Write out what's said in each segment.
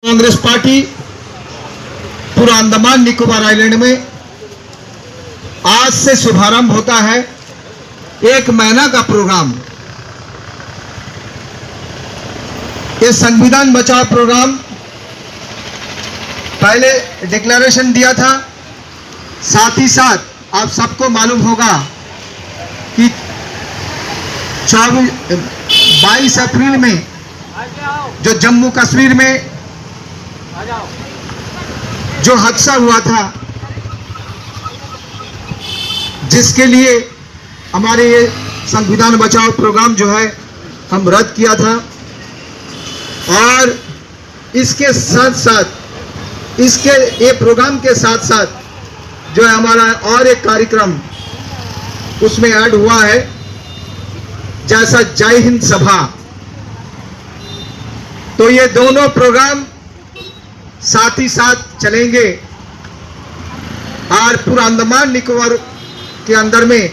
Congress party पूरा Andaman Nicobar island में आज से शुभारंभ होता है एक महीना का प्रोग्राम। ये संविधान बचाओ प्रोग्राम पहले डिक्लेरेशन दिया था। साथ ही साथ आप सबको मालूम होगा कि 22 अप्रैल में जो जम्मू कश्मीर में जो हादसा हुआ था, जिसके लिए हमारे ये संविधान बचाओ प्रोग्राम जो है हम रद्द किया था। और इसके साथ साथ ये प्रोग्राम के साथ साथ जो है हमारा और एक कार्यक्रम उसमें ऐड हुआ है, जैसा जय हिंद सभा। तो ये दोनों प्रोग्राम साथ ही साथ चलेंगे और पूरा अंडमान निकोबार के अंदर में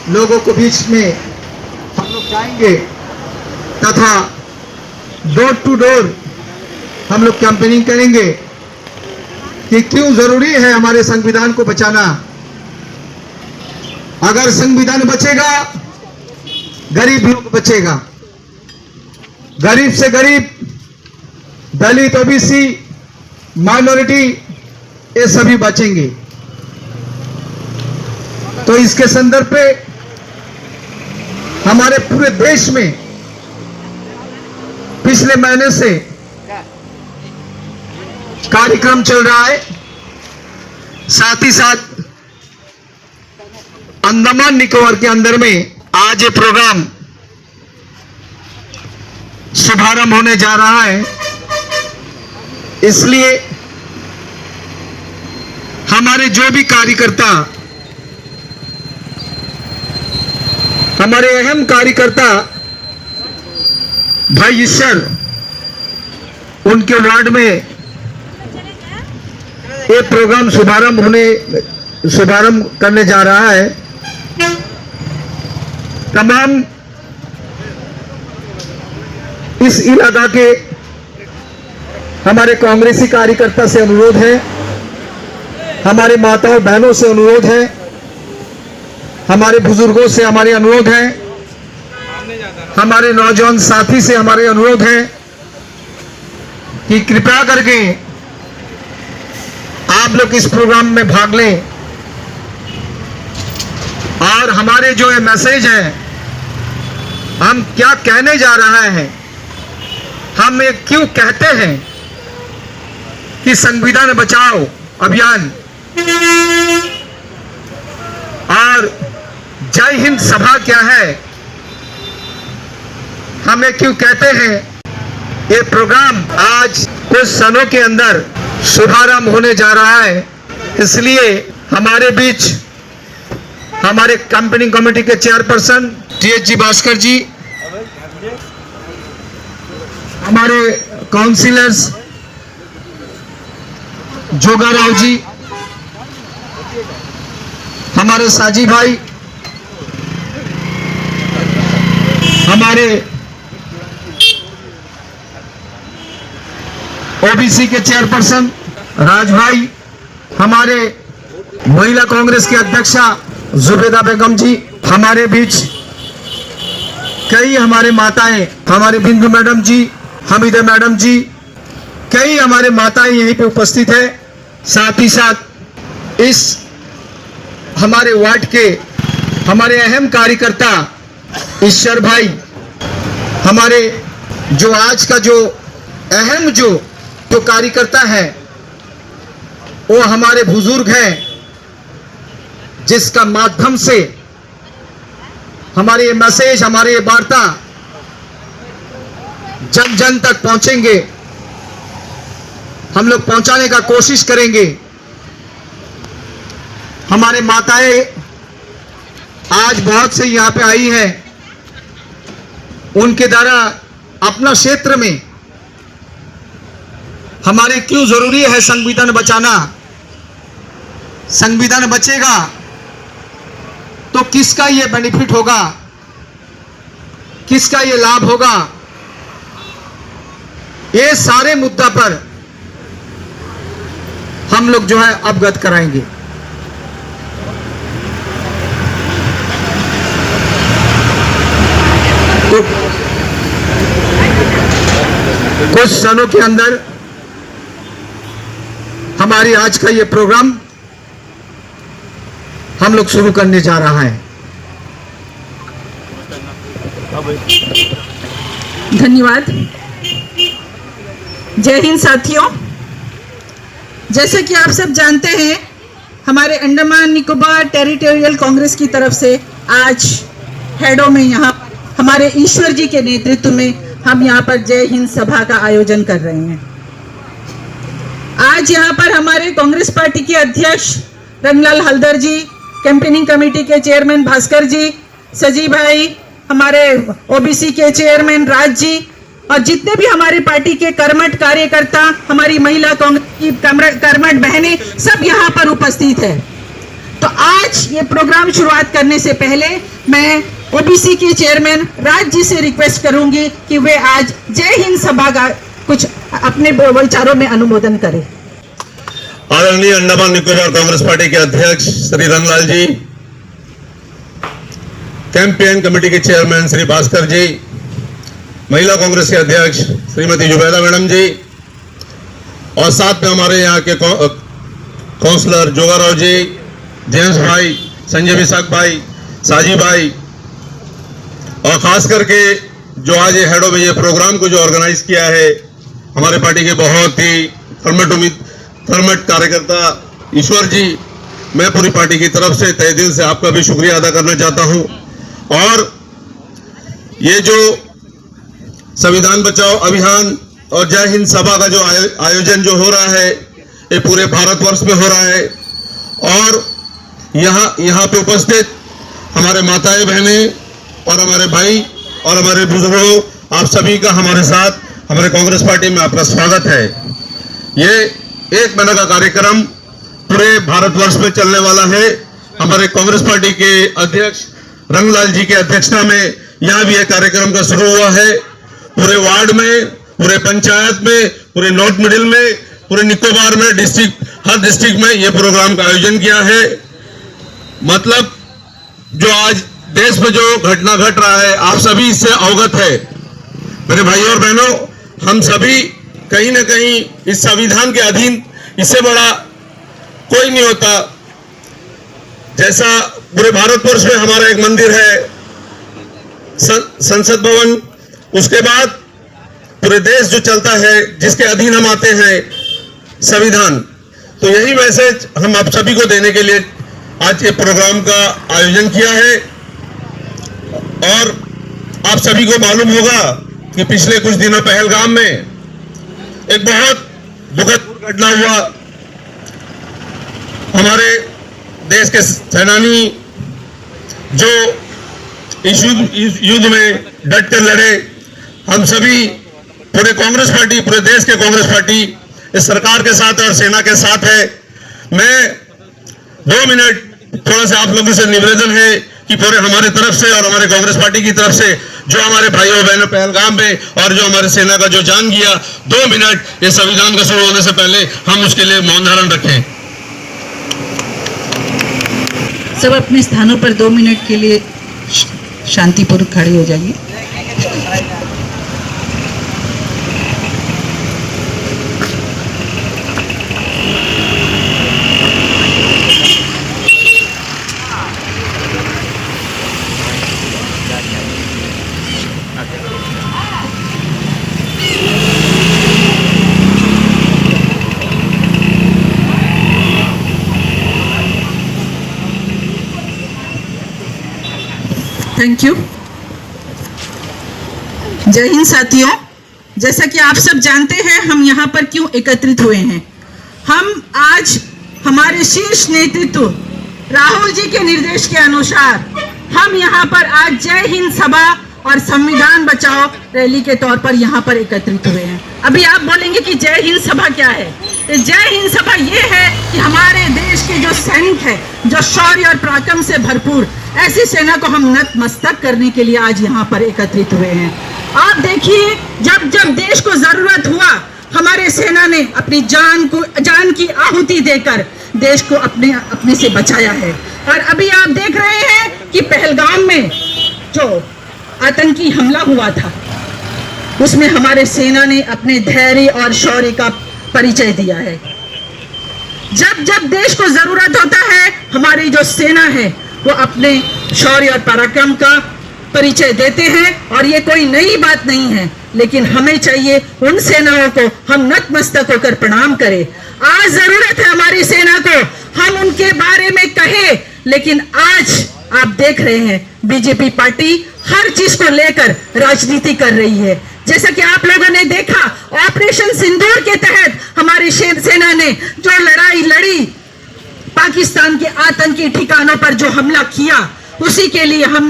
लोगों को बीच में हम लोग जाएंगे तथा डोर टू डोर हम लोग कैंपेनिंग करेंगे कि क्यों जरूरी है हमारे संविधान को बचाना। अगर संविधान बचेगा, गरीब लोग बचेगा, गरीब से गरीब, दलित, ओबीसी, माइनॉरिटी, ये सभी बचेंगे। तो इसके संदर्भ पे हमारे पूरे देश में पिछले महीने से कार्यक्रम चल रहा है। साथ ही साथ अंडमान निकोबार के अंदर में आज ये प्रोग्राम शुभारंभ होने जा रहा है। इसलिए हमारे जो भी कार्यकर्ता, हमारे अहम कार्यकर्ता भाई ईश्वर, उनके वार्ड में ये प्रोग्राम शुभारंभ करने जा रहा है। तमाम इस इलाका के हमारे कांग्रेसी कार्यकर्ता से अनुरोध है, हमारे माताओं बहनों से अनुरोध है, हमारे बुजुर्गों से हमारे अनुरोध है, हमारे नौजवान साथी से हमारे अनुरोध है कि कृपया करके आप लोग इस प्रोग्राम में भाग लें। और हमारे जो ये मैसेज है, हम क्या कहने जा रहा है, हम ये क्यों कहते हैं कि संविधान बचाओ अभियान और जय हिंद सभा क्या है, हमें क्यों कहते हैं, ये प्रोग्राम आज कुछ क्षणों के अंदर शुभारंभ होने जा रहा है। इसलिए हमारे बीच हमारे कैंपेनिंग कमेटी के चेयरपर्सन THG भास्कर जी, हमारे काउंसिलर्स जोगा राव जी, हमारे साजी भाई, हमारे ओबीसी के चेयरपर्सन राज भाई, हमारे महिला कांग्रेस की अध्यक्षा जुबेदा बेगम जी, हमारे बीच कई हमारे माताएं, हमारे बिंदु मैडम जी, हमीदा मैडम जी, कई हमारे माताएं यहीं पे उपस्थित है। साथ ही साथ इस हमारे वार्ड के हमारे अहम कार्यकर्ता ईश्वर भाई, हमारे जो आज का जो अहम जो कार्यकर्ता है वो हमारे बुजुर्ग हैं, जिसका माध्यम से हमारे ये मैसेज, हमारे ये वार्ता जन जन तक पहुंचेंगे। हम लोग पहुंचाने का कोशिश करेंगे। हमारे माताएं आज बहुत से यहां पे आई हैं, उनके द्वारा अपना क्षेत्र में हमारे क्यों जरूरी है संविधान बचाना। संविधान बचेगा तो किसका ये बेनिफिट होगा, किसका ये लाभ होगा, ये सारे मुद्दा पर हम लोग जो है अवगत कराएंगे। तो कुछ क्षणों के अंदर हमारी आज का ये प्रोग्राम हम लोग शुरू करने जा रहा है। धन्यवाद। जय हिंद साथियों, जैसे कि आप सब जानते हैं, हमारे अंडमान निकोबार टेरिटोरियल कांग्रेस की तरफ से आज हेडो में यहाँ हमारे ईश्वर जी के नेतृत्व में हम यहाँ पर जय हिंद सभा का आयोजन कर रहे हैं। आज यहाँ पर हमारे कांग्रेस पार्टी के अध्यक्ष रंगलाल हलदर जी, कैंपेनिंग कमेटी के चेयरमैन भास्कर जी, सजी भाई, हमारे ओबीसी के चेयरमैन राज जी और जितने भी हमारी पार्टी के कर्मठ कार्यकर्ता, हमारी महिला कांग्रेस की कर्मठ बहनें सब यहाँ पर उपस्थित है। तो आज ये प्रोग्राम शुरुआत करने से पहले मैं ओबीसी के चेयरमैन राज जी से रिक्वेस्ट करूंगी कि वे आज जय हिंद सभा का कुछ अपने विचारों में अनुमोदन करें। आदरणीय अंडमान निकोबार कांग्रेस पार्टी के अध्यक्ष श्री रंगलाल जी, कैंपेन कमेटी के चेयरमैन श्री भास्कर जी, महिला कांग्रेस के अध्यक्ष श्रीमती जुबैदा मैडम जी और साथ में हमारे यहाँ के काउंसलर जोगाराव जी, जेम्स भाई, संजय विशाख भाई, साजी भाई और खास करके जो आज ये हेडो में ये प्रोग्राम को जो ऑर्गेनाइज किया है हमारे पार्टी के बहुत ही कर्मठ कार्यकर्ता ईश्वर जी, मैं पूरी पार्टी की तरफ से तहे दिल से आपका भी शुक्रिया अदा करना चाहता हूं। और ये जो संविधान बचाओ अभियान और जय हिंद सभा का जो आयोजन जो हो रहा है ये पूरे भारतवर्ष में हो रहा है और यहाँ पे उपस्थित हमारे माताएं बहनें और हमारे भाई और हमारे बुजुर्गों, आप सभी का हमारे साथ हमारे कांग्रेस पार्टी में आपका स्वागत है। ये 1 महीने का कार्यक्रम पूरे भारतवर्ष में चलने वाला है। हमारे कांग्रेस पार्टी के अध्यक्ष रंगलाल जी की अध्यक्षता में यहाँ भी एक कार्यक्रम का शुरू हुआ है। पूरे वार्ड में, पूरे पंचायत में, पूरे नॉर्थ मिडिल में, पूरे निकोबार में, हर डिस्ट्रिक्ट में ये प्रोग्राम का आयोजन किया है। मतलब जो आज देश में जो घटना घट रहा है आप सभी इससे अवगत है। मेरे भाइयों और बहनों, हम सभी कहीं ना कहीं इस संविधान के अधीन, इससे बड़ा कोई नहीं होता। जैसा पूरे भारतवर्ष में हमारा एक मंदिर है संसद भवन, उसके बाद पूरे देश जो चलता है जिसके अधीन हम आते हैं संविधान। तो यही मैसेज हम आप सभी को देने के लिए आज ये प्रोग्राम का आयोजन किया है। और आप सभी को मालूम होगा कि पिछले कुछ दिनों पहलगाम में एक बहुत दुखद घटना हुआ। हमारे देश के सेनानी जो इस युद्ध में डट कर लड़े, हम सभी पूरे कांग्रेस पार्टी, पूरे देश के कांग्रेस पार्टी इस सरकार के साथ और सेना के साथ है। मैं 2 मिनट थोड़ा सा आप लोगों से निवेदन है कि पूरे हमारे तरफ से और हमारे कांग्रेस पार्टी की तरफ से जो हमारे भाइयों बहनों पहलगाम में और जो हमारे सेना का जो जान गया, 2 मिनट ये संविधान का शुरू होने से पहले हम उसके लिए मौन धारण रखें। सब अपने स्थानों पर 2 मिनट के लिए शांतिपूर्वक खड़े हो जाइए। Thank you. जय हिंद साथियों, जैसा कि आप सब जानते हैं हम यहाँ पर क्यों एकत्रित हुए हैं। हम आज हमारे शीर्ष नेतृत्व राहुल जी के निर्देश के अनुसार हम यहाँ पर आज जय हिंद सभा और संविधान बचाओ रैली के तौर पर यहाँ पर एकत्रित हुए हैं। अभी आप बोलेंगे कि जय हिंद सभा क्या है। तो जय हिंद सभा ये है कि हमारे देश के जो सैनिक है, जो शौर्य और पराक्रम से भरपूर, ऐसी सेना को हम नतमस्तक करने के लिए आज यहाँ पर एकत्रित हुए हैं। आप देखिए, जब जब देश को जरूरत हुआ, हमारे सेना ने अपनी जान की आहुति देकर देश को अपने से बचाया है। और अभी आप देख रहे हैं कि पहलगाम में जो आतंकी हमला हुआ था, उसमें हमारे सेना ने अपने धैर्य और शौर्य का परिचय दिया है। जब जब देश को जरूरत होता है, हमारी जो सेना है वो अपने शौर्य और पराक्रम का परिचय देते हैं। और ये कोई नई बात नहीं है, लेकिन हमें चाहिए उन सेनाओं को हम नतमस्तक होकर प्रणाम करें। आज जरूरत है हमारी सेना को हम उनके बारे में कहें, लेकिन आज आप देख रहे हैं बीजेपी पार्टी हर चीज को लेकर राजनीति कर रही है। जैसा कि आप लोगों ने देखा, ऑपरेशन सिंदूर के तहत हमारी सेना ने जो लड़ाई लड़ी, पाकिस्तान के आतंकी ठिकानों पर जो हमला किया, उसी के लिए हम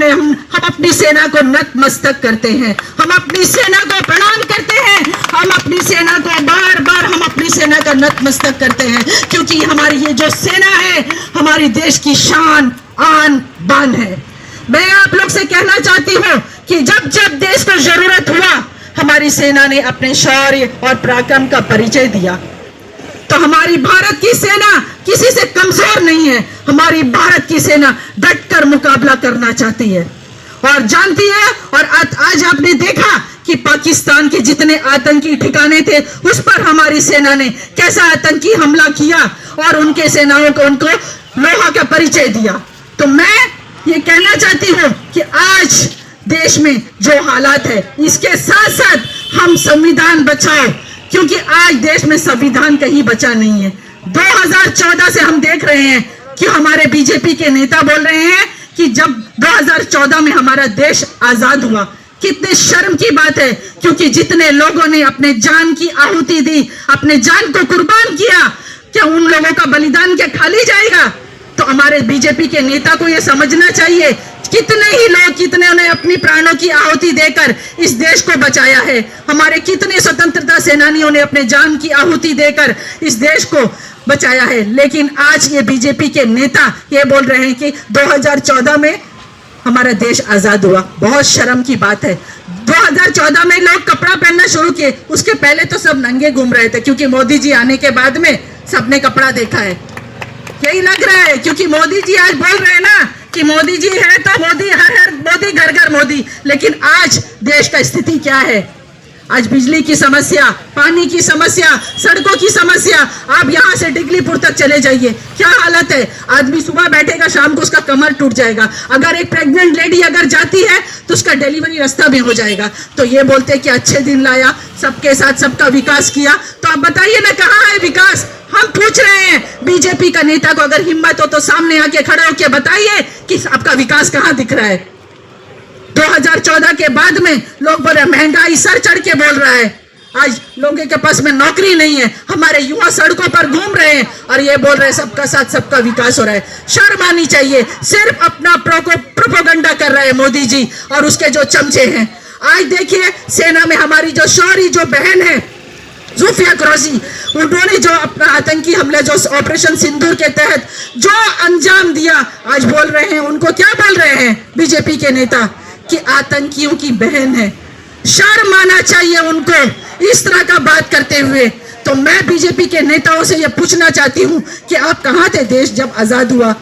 अपनी सेना को नतमस्तक करते हैं, हम अपनी सेना को प्रणाम करते हैं, हम अपनी सेना को बार बार हम अपनी सेना का नतमस्तक करते हैं, क्योंकि हमारी ये जो सेना है हमारी देश की शान आन बान है। मैं आप लोग से कहना चाहती हूँ कि जब जब देश को जरूरत हुआ, हमारी सेना ने अपने शौर्य और पराक्रम का परिचय दिया। तो हमारी भारत की सेना किसी से कमजोर नहीं है। हमारी भारत की सेना डटकर मुकाबला करना चाहती है और जानती है। और आज आपने देखा कि पाकिस्तान के जितने आतंकी ठिकाने थे, उस पर हमारी सेना ने कैसा आतंकी हमला किया और उनके सेनाओं को उनको लोहा का परिचय दिया। तो मैं ये कहना चाहती हूँ कि आज देश में जो हालात है, इसके साथ साथ हम संविधान बचाओ, क्योंकि आज देश में संविधान कहीं बचा नहीं है। 2014 से हम देख रहे हैं कि हमारे बीजेपी के नेता बोल रहे हैं कि जब 2014 में हमारा देश आजाद हुआ, कितने शर्म की बात है, क्योंकि जितने लोगों ने अपने जान की आहुति दी, अपने जान को कुर्बान किया, क्या उन लोगों का बलिदान क्या खाली जाएगा? तो हमारे बीजेपी के नेता को यह समझना चाहिए, कितने ही लोग, कितने ने अपनी प्राणों की आहुति देकर इस देश को बचाया है। हमारे कितने स्वतंत्रता सेनानियों ने अपने जान की आहुति देकर इस देश को बचाया है। लेकिन आज ये बीजेपी के नेता ये बोल रहे हैं कि 2014 में हमारा देश आजाद हुआ। बहुत शर्म की बात है। 2014 में लोग कपड़ा पहनना शुरू किए, उसके पहले तो सब नंगे घूम रहे थे, क्योंकि मोदी जी आने के बाद में सबने कपड़ा देखा है। यही लग रहा है, क्योंकि मोदी जी आज बोल रहे हैं ना कि मोदी जी है तो मोदी, हर मोदी, घर घर मोदी। लेकिन आज देश का स्थिति क्या है? आज बिजली की समस्या, पानी की समस्या, सड़कों की समस्या। आप यहाँ से डिगलीपुर तक चले जाइए, क्या हालत है। आदमी सुबह बैठेगा, शाम को उसका कमर टूट जाएगा। अगर एक प्रेग्नेंट लेडी अगर जाती है तो उसका डिलीवरी रास्ता में हो जाएगा। तो ये बोलते हैं कि अच्छे दिन लाया, सबके साथ सबका विकास किया। तो आप बताइए ना, कहाँ है विकास? हम पूछ रहे हैं बीजेपी का नेता को, अगर हिम्मत हो तो सामने आके खड़े होके बताइए कि आपका विकास कहाँ दिख रहा है। 2014 के बाद में लोग बोल रहे महंगाई सर चढ़ के बोल रहा है। आज लोगों के पास में नौकरी नहीं है, हमारे युवा सड़कों पर घूम रहे हैं और ये बोल रहे हैं सबका साथ सबका विकास हो रहा है। शर्म आनी चाहिए। सिर्फ अपना प्रोपेगेंडा कर रहे हैं मोदी जी और उसके जो चमचे हैं। आज देखिए सेना में हमारी जो शौरी जो बहन है जुल्फिया कुरैशी, उन्होंने जो अपना आतंकी हमला जो ऑपरेशन सिंदूर के तहत जो अंजाम दिया, आज बोल रहे हैं, उनको क्या बोल रहे हैं बीजेपी के नेता कि आतंकियों की बहन है। शर्म आना चाहिए उनको इस तरह का बात करते हुए। तो मैं बीजेपी के नेताओं से यह पूछना चाहती हूं कि आप कहां थे देश जब आजाद हुआ?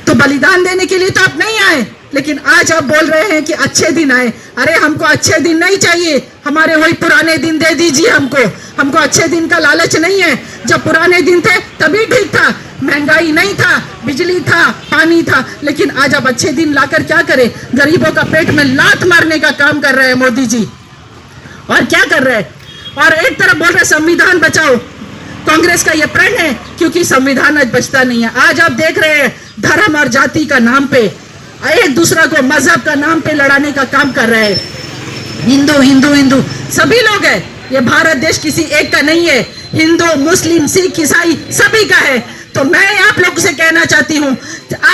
तो बलिदान देने के लिए तो आप नहीं आए, लेकिन आज आप बोल रहे हैं कि अच्छे दिन आए। अरे हमको अच्छे दिन नहीं चाहिए, हमारे वही पुराने दिन दे दीजिए हमको अच्छे दिन का लालच नहीं है। जब पुराने दिन थे तभी ठीक था, महंगाई नहीं था, बिजली था, पानी था। लेकिन आज आप अच्छे दिन लाकर क्या करें? गरीबों का पेट में लात मारने का काम कर रहे हैं मोदी जी। और क्या कर रहे हैं? और एक तरफ बोल रहे संविधान बचाओ। कांग्रेस का यह प्रण है, क्योंकि संविधान आज बचता नहीं है। आज आप देख रहे हैं धर्म और जाति का नाम पे एक दूसरा को मजहब का नाम पे लड़ाने का काम कर रहे हैं। हिंदू हिंदू हिंदू सभी लोग हैं, ये भारत देश किसी एक का नहीं है। हिंदू, मुस्लिम, सिख, ईसाई सभी का है। तो मैं आप लोग से कहना चाहती हूँ,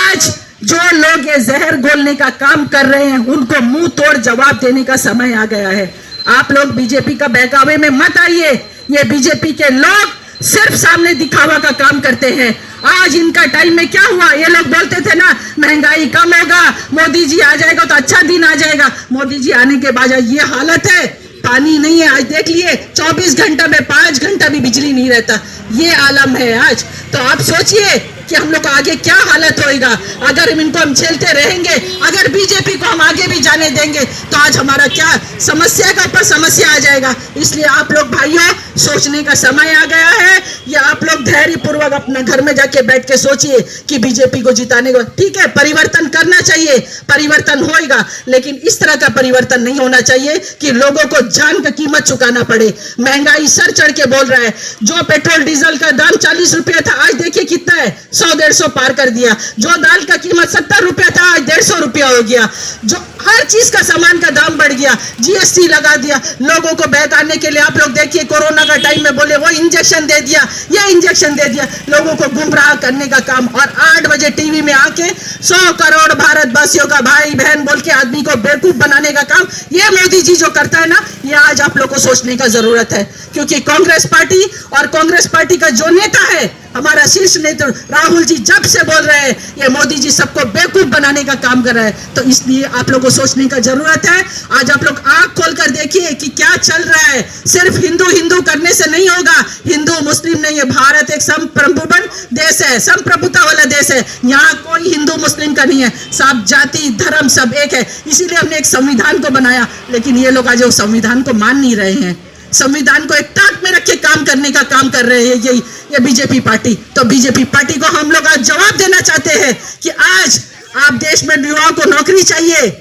आज जो लोग ये जहर घोलने का काम कर रहे हैं, उनको मुंह तोड़ जवाब देने का समय आ गया है। आप लोग बीजेपी का बहकावे में मत आइए। ये बीजेपी के लोग सिर्फ सामने दिखावा का काम करते हैं। आज इनका टाइम में क्या हुआ, ये लोग बोलते थे ना महंगाई कम होगा, मोदी जी आ जाएगा तो अच्छा दिन आ जाएगा। मोदी जी आने के बाद ये हालत है, पानी नहीं है। आज देख लिए 24 घंटा में 5 घंटा भी बिजली नहीं रहता, ये आलम है आज। तो आप सोचिए कि हम लोग को आगे क्या हालत होएगा अगर इनको हम झेलते रहेंगे, अगर बीजेपी को हम आगे भी जाने देंगे तो आज हमारा क्या समस्या का ऊपर समस्या आ जाएगा। इसलिए आप लोग भाइयों सोचने का समय आ गया है, या आप लोग धैर्य पूर्वक अपना घर में जाके बैठ के सोचिए कि बीजेपी को जिताने को, ठीक है परिवर्तन करना चाहिए, परिवर्तन होएगा, लेकिन इस तरह का परिवर्तन नहीं होना चाहिए कि लोगों को जान का कीमत चुकाना पड़े। महंगाई सर चढ़ के बोल रहा है, जो पेट्रोल डीजल का दाम 40 रुपया था आज देखिए कितना है, 100-150 पार कर दिया। जो दाल का कीमत 70 रुपया था आज 150 रुपया हो गया। जो हर चीज का सामान का दाम बढ़ गया, जीएसटी लगा दिया। लोगों को बहकाने के लिए आप लोग देखिए कोरोना का टाइम में बोले वो इंजेक्शन दे दिया, ये इंजेक्शन दे दिया, लोगों को गुमराह करने का काम। और 8 बजे टीवी में आके 100 करोड़ भारतवासियों का भाई बहन बोल के आदमी को बेवकूफ बनाने का काम ये मोदी जी जो करता है ना, ये आज आप लोग को सोचने का जरूरत है। क्योंकि कांग्रेस पार्टी और कांग्रेस पार्टी का जो नेता है, हमारा शीर्ष नेता राहुल जी जब से बोल रहे हैं ये मोदी जी सबको बेवकूफ बनाने का काम कर रहा है। तो इसलिए आप लोगों को सोचने का जरूरत है। आज आप लोग आंख खोलकर देखिए कि क्या चल रहा है। सिर्फ हिंदू हिंदू करने से नहीं होगा, हिंदू मुस्लिम नहीं है, भारत एक संप्रभुवन देश है, संप्रभुता वाला देश है। यहाँ कोई हिंदू मुस्लिम का नहीं है, सब जाति धर्म सब एक है। इसीलिए हमने एक संविधान को बनाया, लेकिन ये लोग आज उस संविधान को मान नहीं रहे हैं। संविधान को एक टाक में रख के काम करने का काम कर रहे हैं ये बीजेपी पार्टी। तो बीजेपी पार्टी को हम लोग आज जवाब देना चाहते हैं कि आज आप देश में युवाओं को नौकरी चाहिए,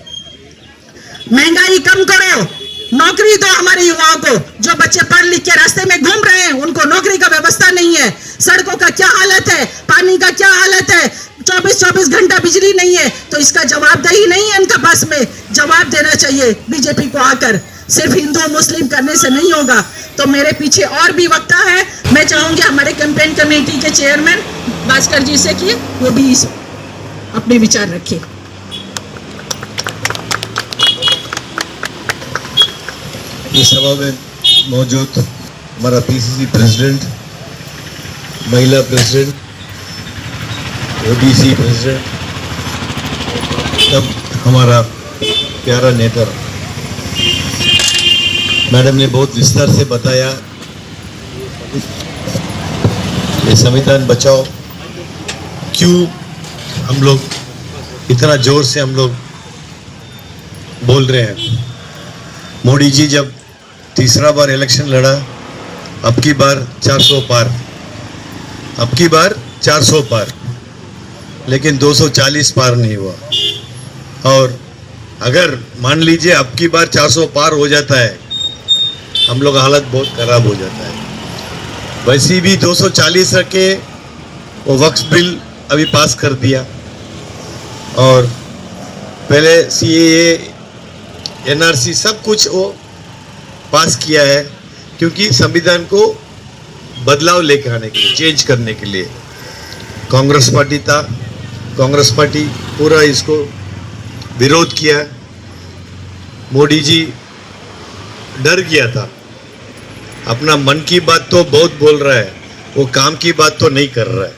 महंगाई कम करो, नौकरी दो हमारे युवाओं को। जो बच्चे पढ़ लिख के रास्ते में घूम रहे हैं उनको नौकरी का व्यवस्था नहीं है। सड़कों का क्या हालत है, पानी का क्या हालत है, 24-24 घंटा बिजली नहीं है। तो इसका जवाबदेही नहीं है इनके पास में, जवाब देना चाहिए बीजेपी को आकर। सिर्फ हिंदू मुस्लिम करने से नहीं होगा। तो मेरे पीछे और भी वक्ता है, मैं चाहूंगी हमारे कैंपेन कमेटी के चेयरमैन भास्कर जी से कि वो भी अपने विचार रखें। इस सभा में मौजूद हमारा पीसीसी प्रेसिडेंट, महिला प्रेसिडेंट, ओबीसी प्रेसिडेंट, तब हमारा प्यारा नेता मैडम ने बहुत विस्तार से बताया ये संविधान बचाओ, क्यों हम लोग इतना जोर से हम लोग बोल रहे हैं। मोदी जी जब तीसरा बार इलेक्शन लड़ा, अब की बार 400 पार, अब की बार 400 पार, लेकिन 240 पार नहीं हुआ। और अगर मान लीजिए अब की बार 400 पार हो जाता है, हम लोग हालत बहुत खराब हो जाता है। वैसे भी 240 रखे वो वक्फ बिल अभी पास कर दिया, और पहले सीएए एनआरसी सब कुछ वो पास किया है, क्योंकि संविधान को बदलाव लेकर आने के लिए, चेंज करने के लिए। कांग्रेस पार्टी था, कांग्रेस पार्टी पूरा इसको विरोध किया। मोदी जी डर गया था, अपना मन की बात तो बहुत बोल रहा है, वो काम की बात तो नहीं कर रहा है।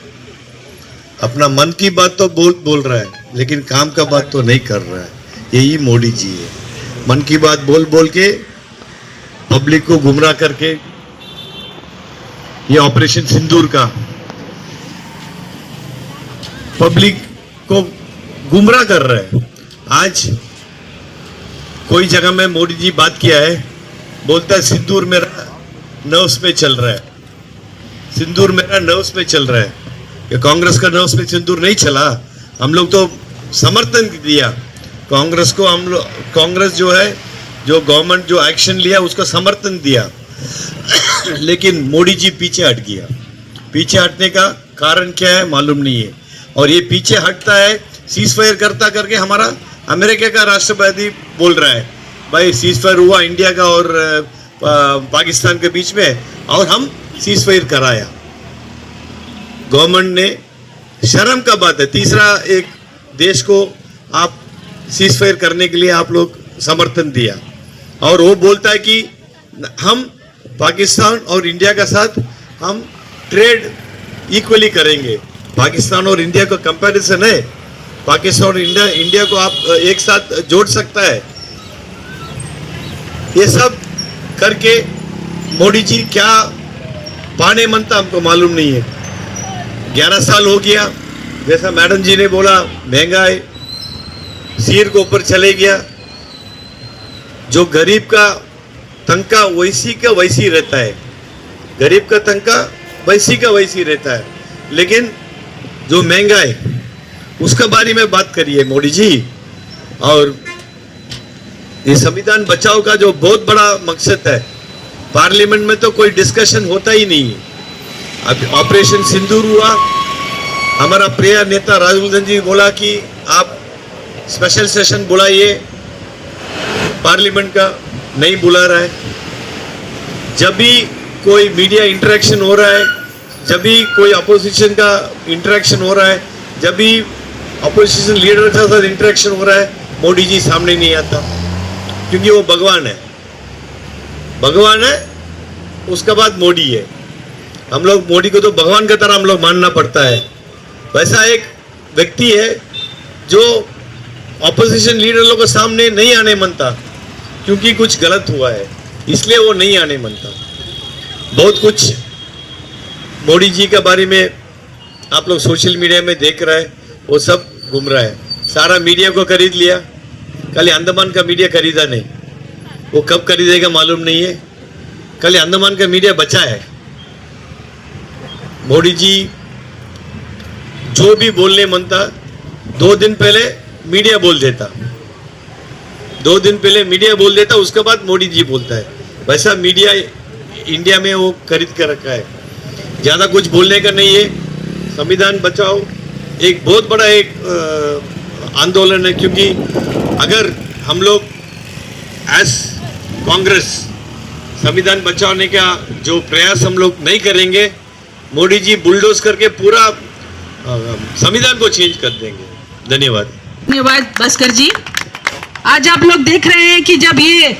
अपना मन की बात तो बोल रहा है, लेकिन काम का बात तो नहीं कर रहा है। यही मोदी जी है, मन की बात बोल के पब्लिक को गुमराह करके ये ऑपरेशन सिंदूर का पब्लिक को गुमराह कर रहा है। आज कोई जगह में मोदी जी बात किया है, बोलता है सिंदूर मेरा नर्व्स में चल रहा है, सिंदूर मेरा नर्व्स में चल रहा है। ये कांग्रेस का नर्व्स में सिंदूर नहीं चला, हम लोग तो समर्थन दिया कांग्रेस को। हम लोग कांग्रेस जो है, जो गवर्नमेंट जो एक्शन लिया उसका समर्थन दिया, लेकिन मोदी जी पीछे हट गया। पीछे हटने का कारण क्या है मालूम नहीं है, और ये पीछे हटता है सीज फायर करता करके। हमारा अमेरिका का राष्ट्रपति बोल रहा है भाई सीज फायर हुआ इंडिया का और पाकिस्तान के बीच में, और हम सीज फायर कराया। गवर्नमेंट ने, शर्म का बात है, तीसरा एक देश को आप सीज फायर करने के लिए आप लोग समर्थन दिया, और वो बोलता है कि हम पाकिस्तान और इंडिया के साथ हम ट्रेड इक्वली करेंगे। पाकिस्तान और इंडिया का कंपैरिजन है, पाकिस्तान और इंडिया को आप एक साथ जोड़ सकता है। ये सब करके मोदी जी क्या पाने मनता हमको मालूम नहीं है। 11 साल हो गया, जैसा मैडम जी ने बोला, महंगाई सिर को ऊपर चले गया। जो गरीब का तनख्वाह वैसी का वैसी रहता है, गरीब का तनख्वाह वैसी का वैसी रहता है, लेकिन जो महंगाई उसके बारे में बात करिए मोदी जी। और ये संविधान बचाओ का जो बहुत बड़ा मकसद है, पार्लियामेंट में तो कोई डिस्कशन होता ही नहीं है। अब ऑपरेशन सिंदूर हुआ, हमारा प्रिय नेता राहुल गांधी जी बोला कि आप स्पेशल सेशन बुलाइए, पार्लियामेंट का नहीं बुला रहा है। जब भी कोई मीडिया इंटरेक्शन हो रहा है, जब भी कोई अपोजिशन का इंटरेक्शन हो रहा है, जब भी अपोजिशन लीडर के साथ इंटरेक्शन हो रहा है, मोदी जी सामने नहीं आता, क्योंकि वो भगवान है। भगवान है, उसके बाद मोदी है। हम लोग मोदी को तो भगवान की तरह हम लोग मानना पड़ता है। वैसा एक व्यक्ति है जो ऑपोजिशन लीडर लोगों के सामने नहीं आने मनता, क्योंकि कुछ गलत हुआ है, इसलिए वो नहीं आने मनता। बहुत कुछ मोदी जी के बारे में आप लोग सोशल मीडिया में देख रहे हैं, वो सब घूम रहा है। सारा मीडिया को खरीद लिया, खाली अंडमान का मीडिया खरीदा नहीं। वो कब खरीदेगा मालूम नहीं है, खाली अंडमान का मीडिया बचा है। मोदी जी जो भी बोलने मनता, 2 दिन पहले मीडिया बोल देता, 2 दिन पहले मीडिया बोल देता, उसके बाद मोदी जी बोलता है। वैसा मीडिया इंडिया में वो खरीद कर रखा है, ज़्यादा कुछ बोलने का नहीं है। संविधान बचाओ एक बहुत बड़ा एक आंदोलन है, क्योंकि अगर हम लोग एज कांग्रेस संविधान बचाने का जो प्रयास हम लोग नहीं करेंगे, मोदी जी बुलडोज करके पूरा संविधान को चेंज कर देंगे। धन्यवाद। धन्यवाद भास्कर जी। आज आप लोग देख रहे हैं कि जब ये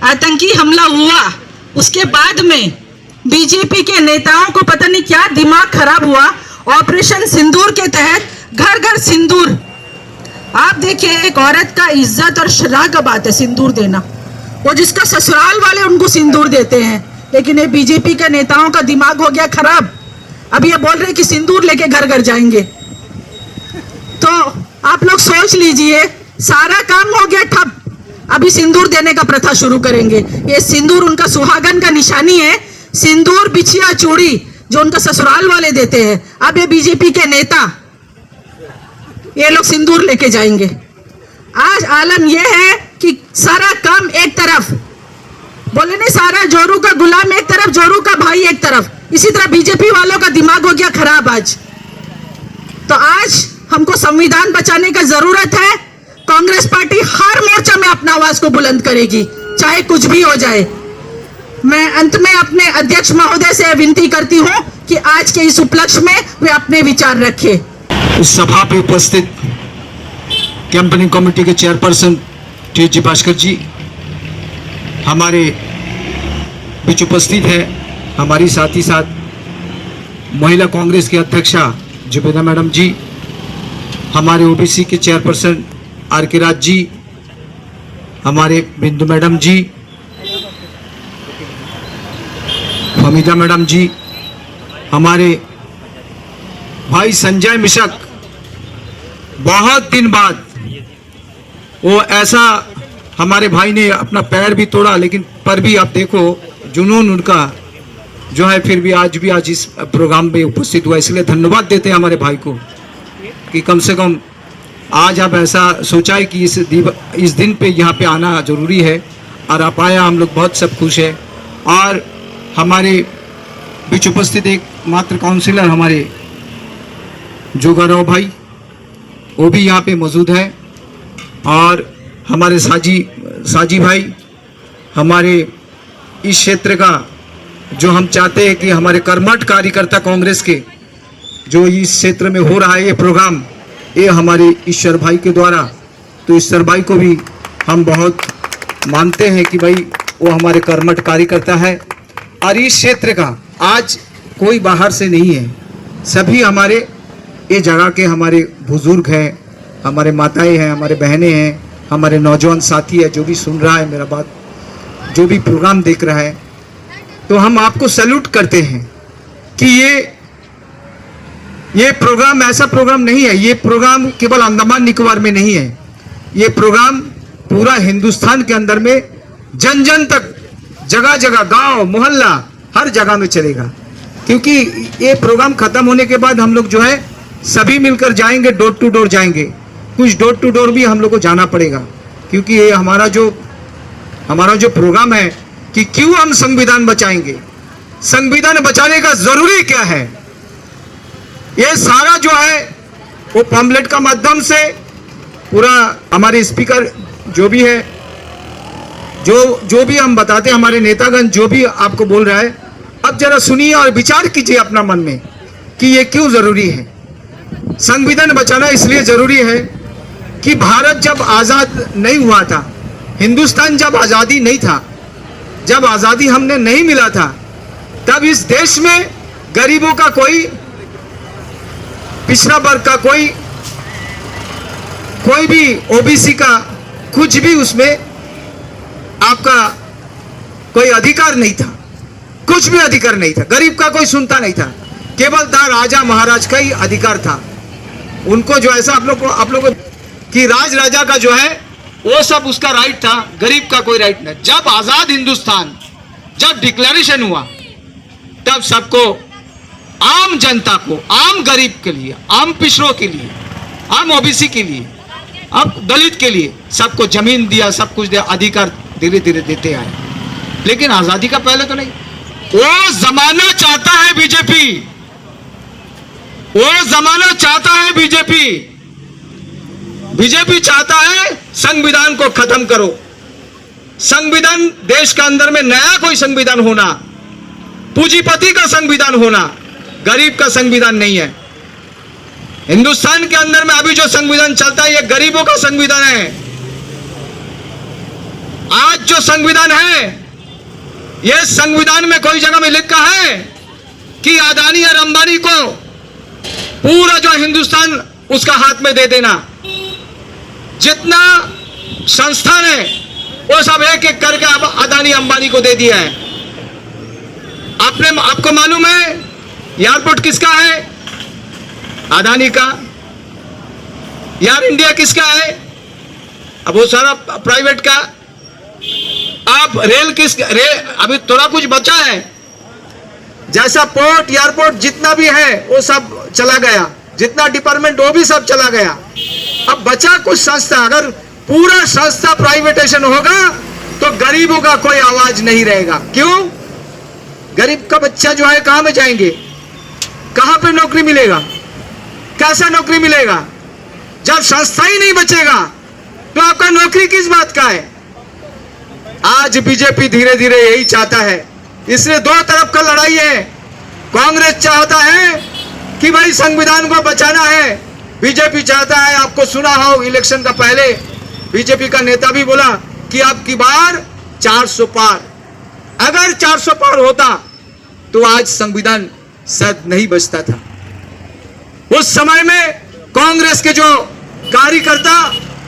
आतंकी हमला हुआ, उसके बाद में बीजेपी के नेताओं को पता नहीं क्या दिमाग खराब हुआ। ऑपरेशन सिंदूर के तहत घर घर सिंदूर। आप देखिए, एक औरत का इज्जत और शर्म का बात है सिंदूर देना, वो जिसका ससुराल वाले उनको सिंदूर देते हैं, लेकिन ये बीजेपी के नेताओं का दिमाग हो गया खराब। अब ये बोल रहे कि सिंदूर लेके घर घर जाएंगे। तो आप लोग सोच लीजिए, सारा काम हो गया ठप, अभी सिंदूर देने का प्रथा शुरू करेंगे। ये सिंदूर उनका सुहागन का निशानी है, सिंदूर बिछिया चूड़ी जो उनका ससुराल वाले देते हैं। अब ये बीजेपी के नेता ये लोग सिंदूर लेके जाएंगे। आज आलम यह है कि सारा काम एक तरफ, बोले नहीं, सारा जोरू का गुलाम एक तरफ, जोरू का भाई एक तरफ। इसी तरह बीजेपी वालों का दिमाग हो गया खराब आज। तो आज हमको संविधान बचाने का जरूरत है। कांग्रेस पार्टी हर मोर्चा में अपना आवाज को बुलंद करेगी, चाहे कुछ भी हो जाए। मैं अंत में अपने अध्यक्ष महोदय से विनती करती हूं कि आज के इस उपलक्ष्य में वे अपने विचार रखें। इस सभा पे उपस्थित कैंपेनिंग कमेटी के चेयरपर्सन टी भास्कर जी हमारे बीच उपस्थित है। हमारी साथ ही साथ महिला कांग्रेस की अध्यक्षा जुबेदा मैडम जी, हमारे ओबीसी के चेयरपर्सन आर के राज जी, हमारे बिंदु मैडम जी, फमीदा मैडम जी, हमारे भाई संजय मिश्र। बहुत दिन बाद वो ऐसा हमारे भाई ने अपना पैर भी तोड़ा, लेकिन पर भी आप देखो जुनून उनका जो है, फिर भी आज इस प्रोग्राम में उपस्थित हुआ। इसलिए धन्यवाद देते हैं हमारे भाई को कि कम से कम आज आप ऐसा सोचा है कि इस दिन पे यहाँ पे आना जरूरी है, और आप आया, हम लोग बहुत सब खुश है। और हमारे बीच उपस्थित एक मात्र काउंसिलर हमारे जोगाराव भाई, वो भी यहाँ पे मौजूद है। और हमारे साजी भाई, हमारे इस क्षेत्र का जो हम चाहते हैं कि हमारे कर्मठ कार्यकर्ता कांग्रेस के जो इस क्षेत्र में हो रहा है ये प्रोग्राम, ये हमारे ईश्वर भाई के द्वारा, तो ईश्वर भाई को भी हम बहुत मानते हैं कि भाई वो हमारे कर्मठ कार्यकर्ता है। और इस क्षेत्र का आज कोई बाहर से नहीं है, सभी हमारे ये जगह के हमारे बुजुर्ग हैं, हमारे माताएं हैं, हमारे बहनें हैं, हमारे नौजवान साथी है, जो भी सुन रहा है मेरा बात, जो भी प्रोग्राम देख रहा है, तो हम आपको सैल्यूट करते हैं कि ये प्रोग्राम ऐसा प्रोग्राम नहीं है, ये प्रोग्राम केवल अंडमान निकोबार में नहीं है, ये प्रोग्राम पूरा हिंदुस्तान के अंदर में जन जन तक, जगह जगह, गांव मोहल्ला हर जगह में चलेगा। क्योंकि ये प्रोग्राम खत्म होने के बाद हम लोग जो है सभी मिलकर जाएंगे, डोर टू डोर जाएंगे, कुछ डोर टू डोर भी हम लोग को जाना पड़ेगा, क्योंकि ये हमारा जो प्रोग्राम है कि क्यों हम संविधान बचाएंगे, संविधान बचाने का जरूरी क्या है, ये सारा जो है वो पम्पलेट का माध्यम से पूरा हमारे स्पीकर जो भी है, जो भी हम बताते हैं, हमारे नेतागण जो भी आपको बोल रहा है, अब जरा सुनिए और विचार कीजिए अपना मन में कि ये क्यों जरूरी है। संविधान बचाना इसलिए जरूरी है कि भारत जब आजाद नहीं हुआ था, हिंदुस्तान जब आजादी नहीं था, जब आजादी हमने नहीं मिला था, तब इस देश में गरीबों का कोई, पिछड़ा वर्ग का कोई भी ओबीसी का कुछ भी उसमें आपका कोई अधिकार नहीं था, कुछ भी अधिकार नहीं था, गरीब का कोई सुनता नहीं था, केवल था राजा महाराज का ही अधिकार था। उनको जो ऐसा आप लोग कि राज राजा का जो है वो सब उसका राइट था, गरीब का कोई राइट नहीं। जब आजाद हिंदुस्तान, जब डिक्लेरेशन हुआ, तब सबको, आम जनता को, आम गरीब के लिए, आम पिछड़ों के लिए, आम ओबीसी के लिए, अब दलित के लिए सबको जमीन दिया, सब कुछ दिया, अधिकार धीरे धीरे देते आए। लेकिन आजादी का पहले तो नहीं। वो जमाना चाहता है बीजेपी, वो जमाना चाहता है बीजेपी चाहता है संविधान को खत्म करो। संविधान देश के अंदर में नया कोई संविधान होना, पूंजीपति का संविधान होना, गरीब का संविधान नहीं है। हिंदुस्तान के अंदर में अभी जो संविधान चलता है ये गरीबों का संविधान है। आज जो संविधान है, ये संविधान में कोई जगह में लिखा है कि अदानी और अंबानी को पूरा जो हिंदुस्तान उसका हाथ में दे देना। जितना संस्थान है वो सब एक एक करके अब अदानी अंबानी को दे दिया है। आपको मालूम है एयरपोर्ट किसका है? अदानी का। एयर इंडिया किसका है? अब वो सारा प्राइवेट का। अब रेल अभी थोड़ा कुछ बचा है, जैसा पोर्ट एयरपोर्ट जितना भी है वो सब चला गया, जितना डिपार्टमेंट वो भी सब चला गया। अब बचा कुछ संस्था। अगर पूरा संस्था प्राइवेटाइजेशन होगा तो गरीबों का कोई आवाज नहीं रहेगा। क्यों? गरीब का बच्चा जो है कहां में जाएंगे, कहां पे नौकरी मिलेगा, कैसा नौकरी मिलेगा? जब संस्था ही नहीं बचेगा तो आपका नौकरी किस बात का है? आज बीजेपी धीरे धीरे यही चाहता है। इसलिए दो तरफ का लड़ाई है। कांग्रेस चाहता है कि भाई संविधान को बचाना है, बीजेपी चाहता है, आपको सुना हो इलेक्शन का पहले बीजेपी का नेता भी बोला कि अब की बार 400 पार। अगर 400 पार होता तो आज संविधान शायद नहीं बचता था। उस समय में कांग्रेस के जो कार्यकर्ता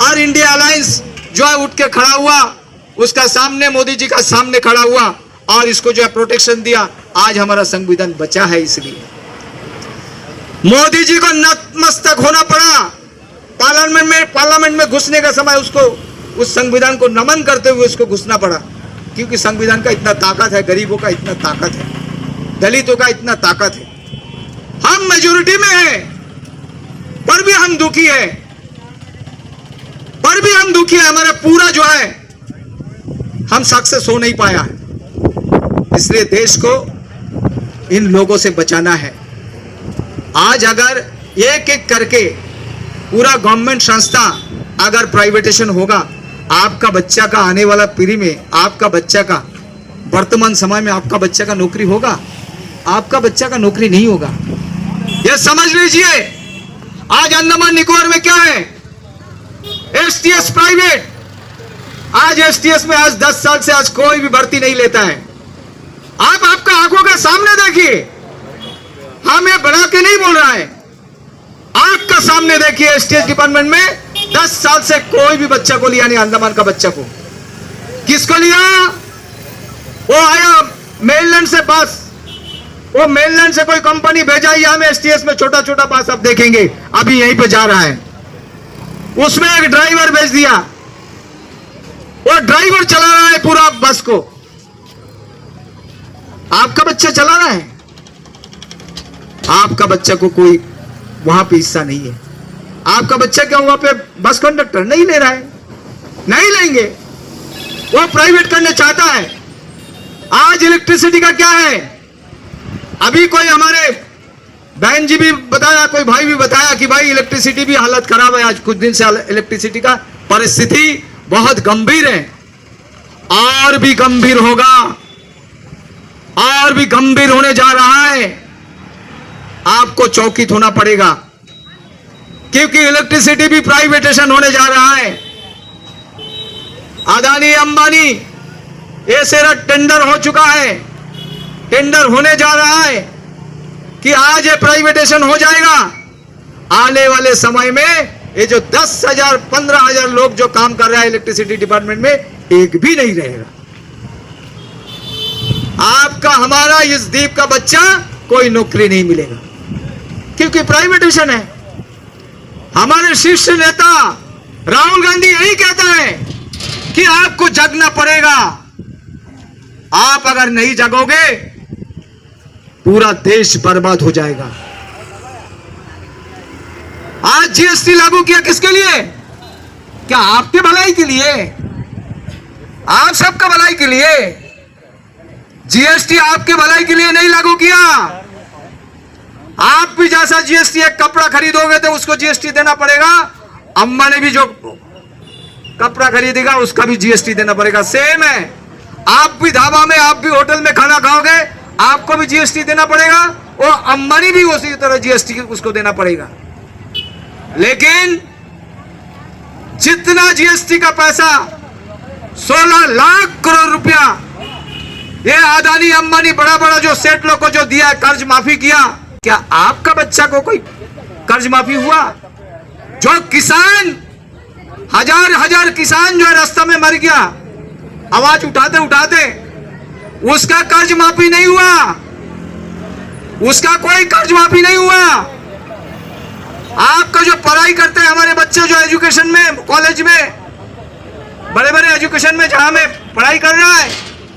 और इंडिया अलायंस जो है उठ के खड़ा हुआ, उसका सामने मोदी जी का सामने खड़ा हुआ और इसको जो है प्रोटेक्शन दिया। आज हमारा संविधान बचा है। इसलिए मोदी जी को नतमस्तक होना पड़ा। पार्लियामेंट में घुसने का समय उसको उस संविधान को नमन करते हुए उसको घुसना पड़ा, क्योंकि संविधान का इतना ताकत है, गरीबों का इतना ताकत है, दलितों का इतना ताकत है। हम मेजोरिटी में हैं पर भी हम दुखी है, हमारा पूरा जो है हम सक्सेस हो नहीं पाया है। इसलिए देश को इन लोगों से बचाना है। आज अगर एक एक करके पूरा गवर्नमेंट संस्था अगर प्राइवेटाइजेशन होगा, आपका बच्चा का आने वाला पीढ़ी में, आपका बच्चा का वर्तमान समय में आपका बच्चा का नौकरी होगा? आपका बच्चा का नौकरी नहीं होगा। यह समझ लीजिए। आज अंडमान निकोबार में क्या है? STS private. आज एसटीएस में आज 10 साल से आज कोई भी भर्ती नहीं लेता है। आप आपका आंखों के सामने देखिए, हम ये बना के नहीं बोल रहा है, आंख का सामने देखिए। स्टेट डिपार्टमेंट में 10 साल से कोई भी बच्चा को लिया नहीं, अंडमान का बच्चा को। किसको लिया? वो आया मेललैंड से बस, वो मेललैंड से कोई कंपनी भेजा, या हमें एसटीएस में छोटा छोटा बस आप देखेंगे अभी यहीं पे जा रहा है, उसमें एक ड्राइवर भेज दिया, वो ड्राइवर चला रहा है पूरा बस को। आपका बच्चा चला रहा है, आपका बच्चा को कोई वहां पे हिस्सा नहीं है। आपका बच्चा क्या वहां पे बस कंडक्टर नहीं ले रहा है, नहीं लेंगे, वो प्राइवेट करना चाहता है। आज इलेक्ट्रिसिटी का क्या है? अभी कोई हमारे बहन जी भी बताया, कोई भाई भी बताया कि भाई इलेक्ट्रिसिटी भी हालत खराब है। आज कुछ दिन से इलेक्ट्रिसिटी का परिस्थिति बहुत गंभीर है, और भी गंभीर होगा, और भी गंभीर होने जा रहा है। आपको चौकित होना पड़ेगा, क्योंकि इलेक्ट्रिसिटी भी प्राइवेटाइजेशन होने जा रहा है। अदानी अंबानी ये सारा टेंडर हो चुका है, टेंडर होने जा रहा है कि आज ये प्राइवेटाइजेशन हो जाएगा। आने वाले समय में ये जो 10,000 15,000 लोग जो काम कर रहा है इलेक्ट्रिसिटी डिपार्टमेंट में, एक भी नहीं रहेगा। आपका हमारा इस द्वीप का बच्चा कोई नौकरी नहीं मिलेगा, क्योंकि प्राइवेटाइजेशन है। हमारे शीर्ष नेता राहुल गांधी यही कहता है कि आपको जगना पड़ेगा। आप अगर नहीं जगोगे पूरा देश बर्बाद हो जाएगा। आज जीएसटी लागू किया किसके लिए? क्या आपके भलाई के लिए? आप सबका भलाई के लिए। जीएसटी आपके भलाई के लिए नहीं लागू किया। आप भी जैसा जीएसटी, एक कपड़ा खरीदोगे तो उसको जीएसटी देना पड़ेगा, अंबानी भी जो कपड़ा खरीदेगा उसका भी जीएसटी देना पड़ेगा। सेम है, आप भी ढाबा में, आप भी होटल में खाना खाओगे, आपको भी जीएसटी देना पड़ेगा, और अंबानी भी उसी तरह जीएसटी उसको देना पड़ेगा। लेकिन जितना जीएसटी का पैसा 16 लाख करोड़ रुपया ये अदानी अंबानी बड़ा बड़ा जो सेठ लोग को जो दिया, कर्ज माफी किया, क्या आपका बच्चा को कोई कर्ज माफी हुआ? जो किसान, हजार हजार किसान जो है रास्ता में मर गया, आवाज उठाते उठाते, उसका कर्ज माफी नहीं हुआ, उसका कोई कर्ज माफी नहीं हुआ। आपका जो पढ़ाई करते हैं हमारे बच्चे, जो एजुकेशन में, कॉलेज में, बड़े बड़े एजुकेशन में जहां में पढ़ाई कर रहा है,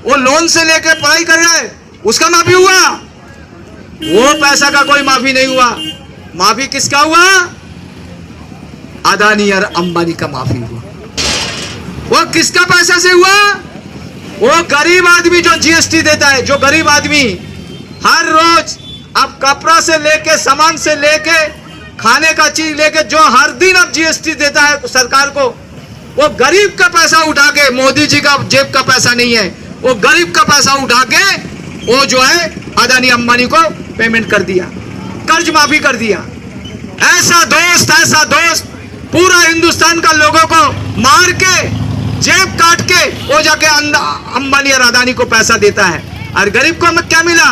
वो लोन से लेकर पढ़ाई कर रहा है, उसका माफी हुआ? वो पैसा का कोई माफी नहीं हुआ। माफी किसका हुआ? अदानी और अंबानी का माफी हुआ। वो किसका पैसा से हुआ? वो गरीब आदमी जो जीएसटी देता है, जो गरीब आदमी हर रोज अब कपड़ा से लेके, सामान से लेके, खाने का चीज लेके, जो हर दिन अब जीएसटी देता है सरकार को, वो गरीब का पैसा उठा के, मोदी जी का जेब का पैसा नहीं है, वो गरीब का पैसा उठा के वो जो है अदानी अंबानी को पेमेंट कर दिया, कर्ज माफी कर दिया। ऐसा दोस्त पूरा हिंदुस्तान का लोगों को मार के, जेब काट के वो जाके अंबानी और अदानी को पैसा देता है, और गरीब को क्या मिला?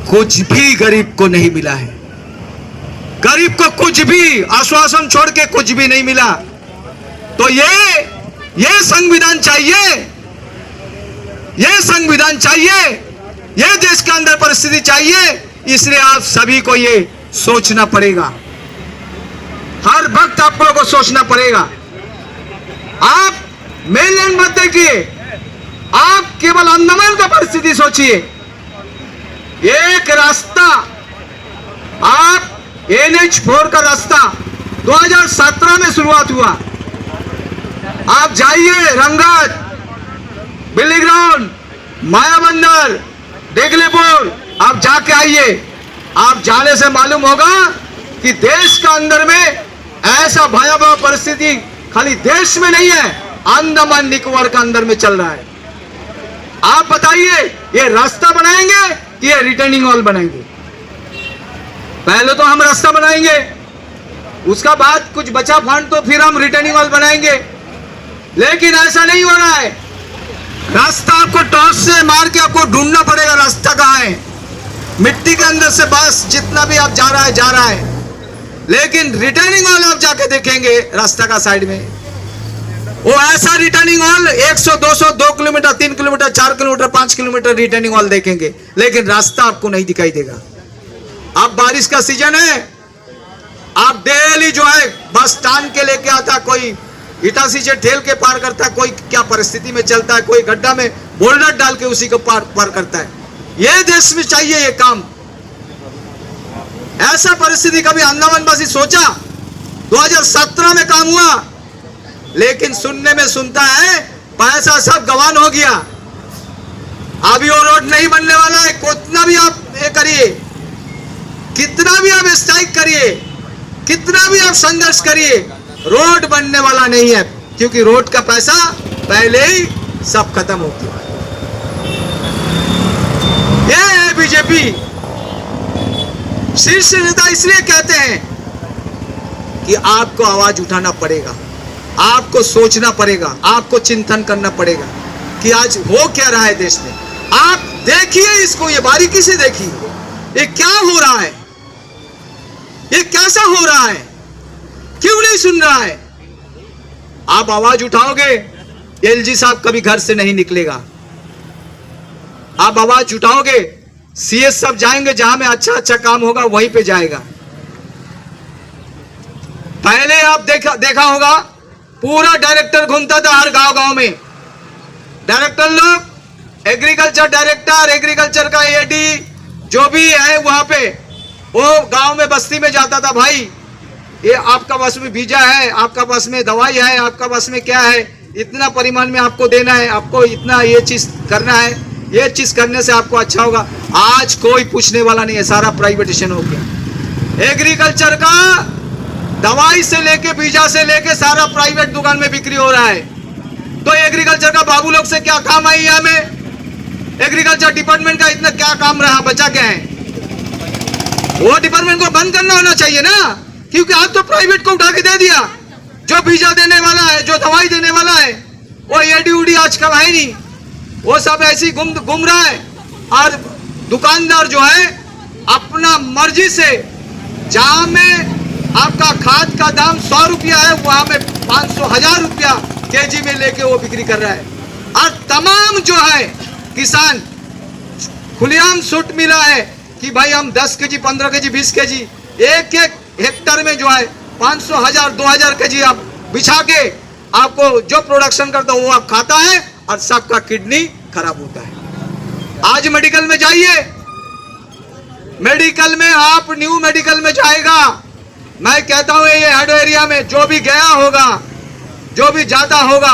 कुछ भी गरीब को नहीं मिला है। गरीब को कुछ भी, आश्वासन छोड़ के कुछ भी नहीं मिला। तो ये संविधान चाहिए, ये संविधान चाहिए, ये देश के अंदर परिस्थिति चाहिए। इसलिए आप सभी को ये सोचना पड़ेगा, हर वक्त आप लोगों को सोचना पड़ेगा। आप मेनलैंड मत देखिए, आप केवल अंडमान का परिस्थिति सोचिए। एक रास्ता, आप NH4 का रास्ता 2017 में शुरुआत हुआ। आप जाइए रंगत, बिलीग्राउंड, मायाबंदर, देगलीपुर, आप जाके आइए। आप जाने से मालूम होगा कि देश का अंदर में ऐसा भयावह परिस्थिति खाली देश में नहीं है, अंडमान निकोबार का अंदर में चल रहा है। आप बताइए, ये रास्ता बनाएंगे कि ये रिटर्निंग वॉल बनाएंगे? पहले तो हम रास्ता बनाएंगे, उसका बाद कुछ बचा फंड तो फिर हम रिटर्निंग वॉल बनाएंगे। लेकिन ऐसा नहीं हो रहा है। रास्ता आपको टॉर्च से मार के आपको ढूंढना पड़ेगा, रास्ता कहाँ है। मिट्टी के अंदर से बस जितना भी आप जा रहा है, लेकिन रिटर्निंग वॉल आप जाके देखेंगे रास्ता का साइड में, वो ऐसा returning wall 100, 200, 2 kilometre, 3 kilometre, 4 kilometre, 5 kilometre returning wall देखेंगे, लेकिन रास्ता आपको नहीं दिखाई देगा। अब बारिश का सीजन है, आप डेली जो है बस टान के लेके आता, कोई इटासी से ठेल के पार करता है, कोई क्या परिस्थिति में चलता है, कोई गड्ढा में बोल्डर डाल के उसी को पार करता है। ये देश में चाहिए ये काम। ऐसा परिस्थिति कभी अंडमानवासी सोचा? 2017 में काम हुआ, लेकिन सुनने में सुनता है पैसा सब गवान हो गया। अभी वो रोड नहीं बनने वाला है। कितना भी आप ये करिए, कितना भी आप स्ट्राइक करिए, कितना भी आप संघर्ष करिए, रोड बनने वाला नहीं है, क्योंकि रोड का पैसा पहले ही सब खत्म हो गया। ये है बीजेपी। शीर्ष नेता इसलिए कहते हैं कि आपको आवाज उठाना पड़ेगा, आपको सोचना पड़ेगा, आपको चिंतन करना पड़ेगा कि आज हो क्या रहा है देश में। आप देखिए इसको, ये बारीकी से देखिए, ये क्या हो रहा है, ये कैसा हो रहा है, क्यों नहीं सुन रहा है। आप आवाज उठाओगे, एलजी साहब कभी घर से नहीं निकलेगा। आप आवाज उठाओगे, सीएस साहब जाएंगे, जहां में अच्छा अच्छा काम होगा वहीं पे जाएगा। पहले आप देखा होगा, पूरा डायरेक्टर घूमता था हर गांव में। डायरेक्टर लोग, एग्रीकल्चर डायरेक्टर, एग्रीकल्चर का एडी जो भी है, वहां पे वो गांव में बस्ती में जाता था। भाई ये आपका बस में बीजा है, आपका बस में दवाई है, आपका बस में क्या है, इतना परिमाण में आपको देना है, आपको इतना ये चीज करना है, ये चीज करने से आपको अच्छा होगा। आज कोई पूछने वाला नहीं है, सारा प्राइवेटाइजेशन हो गया। एग्रीकल्चर का दवाई से लेके, बीजा से लेके सारा प्राइवेट दुकान में बिक्री हो रहा है। तो एग्रीकल्चर का बाबू लोग से क्या काम आई है हमें? एग्रीकल्चर डिपार्टमेंट का इतना क्या काम रहा, बचा क्या है? वो डिपार्टमेंट को बंद करना होना चाहिए ना, क्योंकि आप तो प्राइवेट को उठा के दे दिया। जो बीजा देने वाला है, जो दवाई देने वाला है, वो एडी उडी आजकल है नहीं, वो सब ऐसी घूम रहा है। और दुकानदार जो है अपना मर्जी से, जहां में आपका खाद का दाम 100 रुपया है, वहां में 500, 1000 रुपया केजी में लेके वो बिक्री कर रहा है। और तमाम जो है किसान खुलेआम छूट मिला है कि भाई हम 10 केजी, 15 केजी, 20 केजी, एक हेक्टर में जो है 500, 1000, 2000 केजी आप बिछा के आपको जो प्रोडक्शन करता है वो आप खाता है, और सबका किडनी खराब होता है। आज मेडिकल में जाइए, मेडिकल में आप न्यू मेडिकल में जाएगा, मैं कहता हूं ये हेड एरिया में जो भी गया होगा, जो भी जाता होगा,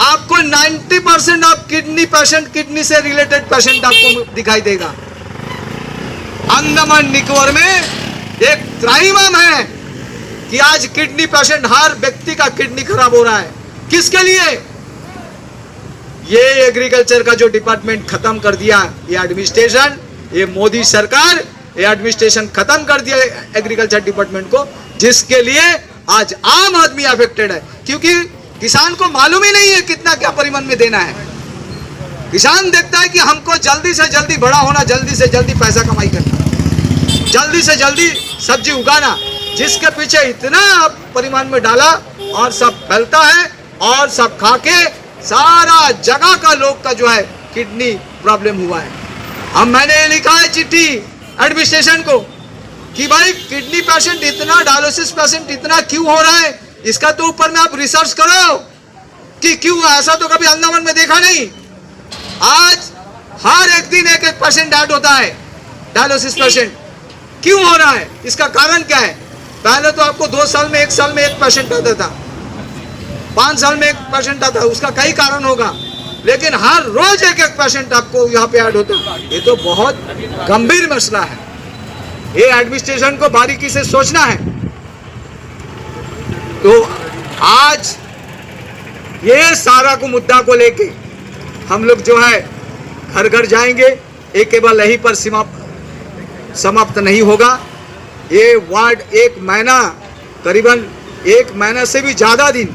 आपको 90% ऑफ किडनी पेशेंट, किडनी से रिलेटेड पेशेंट आपको दिखाई देगा। अंडमान निकोबार में एक त्राहिमाम है कि आज किडनी पेशेंट, हर व्यक्ति का किडनी खराब हो रहा है। किसके लिए? ये एग्रीकल्चर का जो डिपार्टमेंट खत्म कर दिया, ये एडमिनिस्ट्रेशन, ये मोदी सरकार, ये एडमिनिस्ट्रेशन खत्म कर दिया एग्रीकल्चर डिपार्टमेंट को, जिसके लिए आज आम आदमी अफेक्टेड है। क्योंकि किसान को मालूम ही नहीं है कितना क्या परिमाण में देना है। किसान देखता है कि हमको जल्दी से जल्दी बड़ा होना, जल्दी से जल्दी पैसा कमाई करना, जल्दी से जल्दी सब्जी उगाना, जिसके पीछे इतना परिमाण में डाला और सब फैलता है, और सब खा के सारा जगह का लोग का जो है किडनी प्रॉब्लम हुआ है। अब मैंने ये लिखा है चिट्ठी एडमिनिस्ट्रेशन को कि भाई किडनी पेशेंट इतना, डायलिसिस पेशेंट इतना क्यों हो रहा है, इसका तो ऊपर में आप रिसर्च करो कि क्यों। ऐसा तो कभी अंडमान में देखा नहीं। आज हर एक दिन एक पेशेंट ऐड होता है, डायलिसिस पेशेंट। क्यों हो रहा है, इसका कारण क्या है? पहले तो आपको 2 साल में, 1 साल में एक पेशेंट आता था, 5 साल में एक पेशेंट आता, उसका कई कारण होगा, लेकिन हर रोज एक पेशेंट आपको यहाँ पे ऐड होता है। ये तो बहुत गंभीर मसला है, ये एडमिनिस्ट्रेशन को बारीकी से सोचना है। तो आज ये सारा को मुद्दा को लेके हम लोग जो है घर घर जाएंगे। एक केवल यहीं पर समाप्त नहीं होगा। ये वार्ड 1 महीना, करीबन 1 महीना से भी ज़्यादा दिन